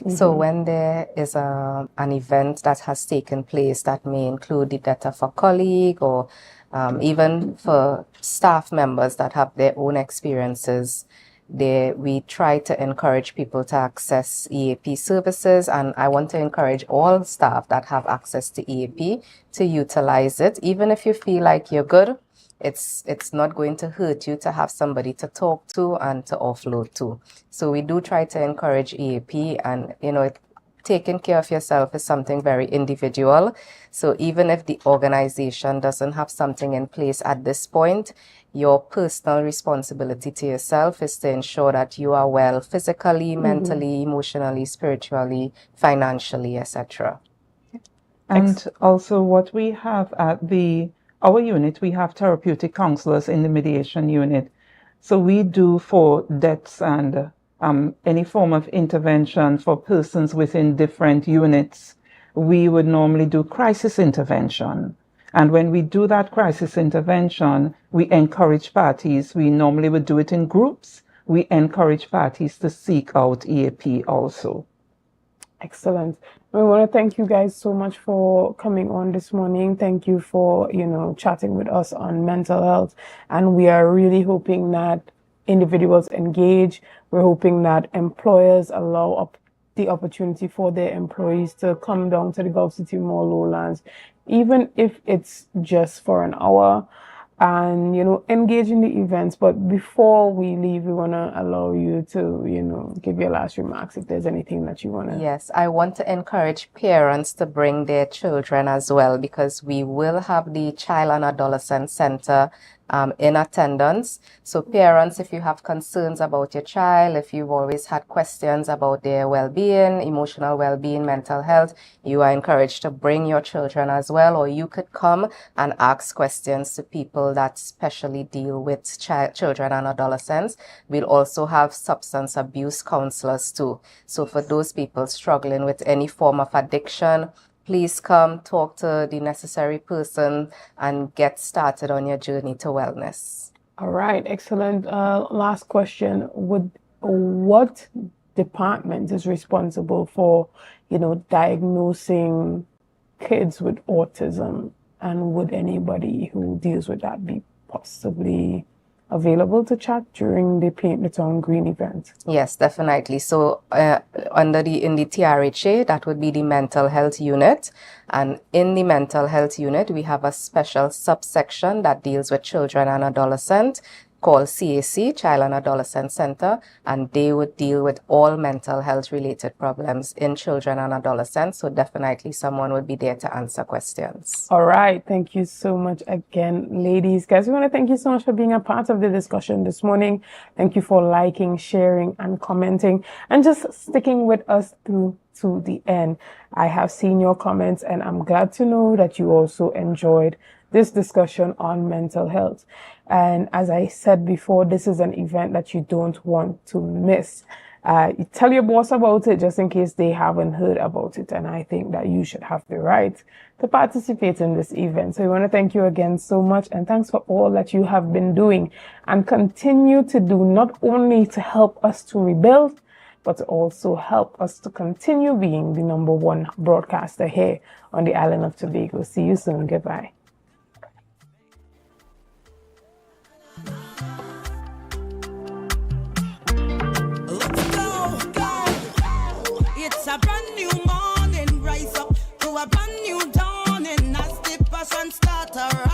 So when there is an event that has taken place that may include the death of a colleague, or even for staff members that have their own experiences, we try to encourage people to access EAP services, and I want to encourage all staff that have access to EAP to utilize it. Even if you feel like you're good, it's not going to hurt you to have somebody to talk to and to offload to. So we do try to encourage EAP, and taking care of yourself is something very individual. So even if the organization doesn't have something in place at this point, your personal responsibility to yourself is to ensure that you are well physically, mentally, emotionally, spiritually, financially, etc. And also what we have at our unit, we have therapeutic counselors in the mediation unit. So we do for deaths and any form of intervention for persons within different units. We would normally do crisis intervention. And when we do that crisis intervention, we encourage parties. We normally would do it in groups. We encourage parties to seek out EAP also. Excellent. We want to thank you guys so much for coming on this morning. Thank you for, chatting with us on mental health. And we are really hoping that individuals engage. We're hoping that employers allow the opportunity for their employees to come down to the Gulf City Mall Lowlands, even if it's just for an hour. and, engage in the events. But before we leave, we want to allow you to, give your last remarks if there's anything that you want to. Yes, I want to encourage parents to bring their children as well, because we will have the Child and Adolescent Center in attendance. So parents, if you have concerns about your child, if you've always had questions about their well-being, emotional well-being, mental health, you are encouraged to bring your children as well, or you could come and ask questions to people that specially deal with children and adolescents. We'll also have substance abuse counselors too. So for those people struggling with any form of addiction, please come talk to the necessary person and get started on your journey to wellness. All right, excellent. Last question. What department is responsible for, diagnosing kids with autism? And would anybody who deals with that be possibly available to chat during the Paint the Town Green event? Yes, definitely. So in the TRHA, that would be the mental health unit. And in the mental health unit, we have a special subsection that deals with children and adolescents called CAC, Child and Adolescent Center, and they would deal with all mental health related problems in children and adolescents. So definitely someone would be there to answer questions. All right. Thank you so much again, ladies. Guys, we want to thank you so much for being a part of the discussion this morning. Thank you for liking, sharing, and commenting, and just sticking with us through to the end. I have seen your comments, and I'm glad to know that you also enjoyed this discussion on mental health. And as I said before, this is an event that you don't want to miss. You tell your boss about it just in case they haven't heard about it. And I think that you should have the right to participate in this event. So we want to thank you again so much. And thanks for all that you have been doing and continue to do, not only to help us to rebuild, but to also help us to continue being the #1 broadcaster here on the island of Tobago. See you soon. Goodbye. It's a brand new morning, rise up to a brand new dawning as the passion start to rise.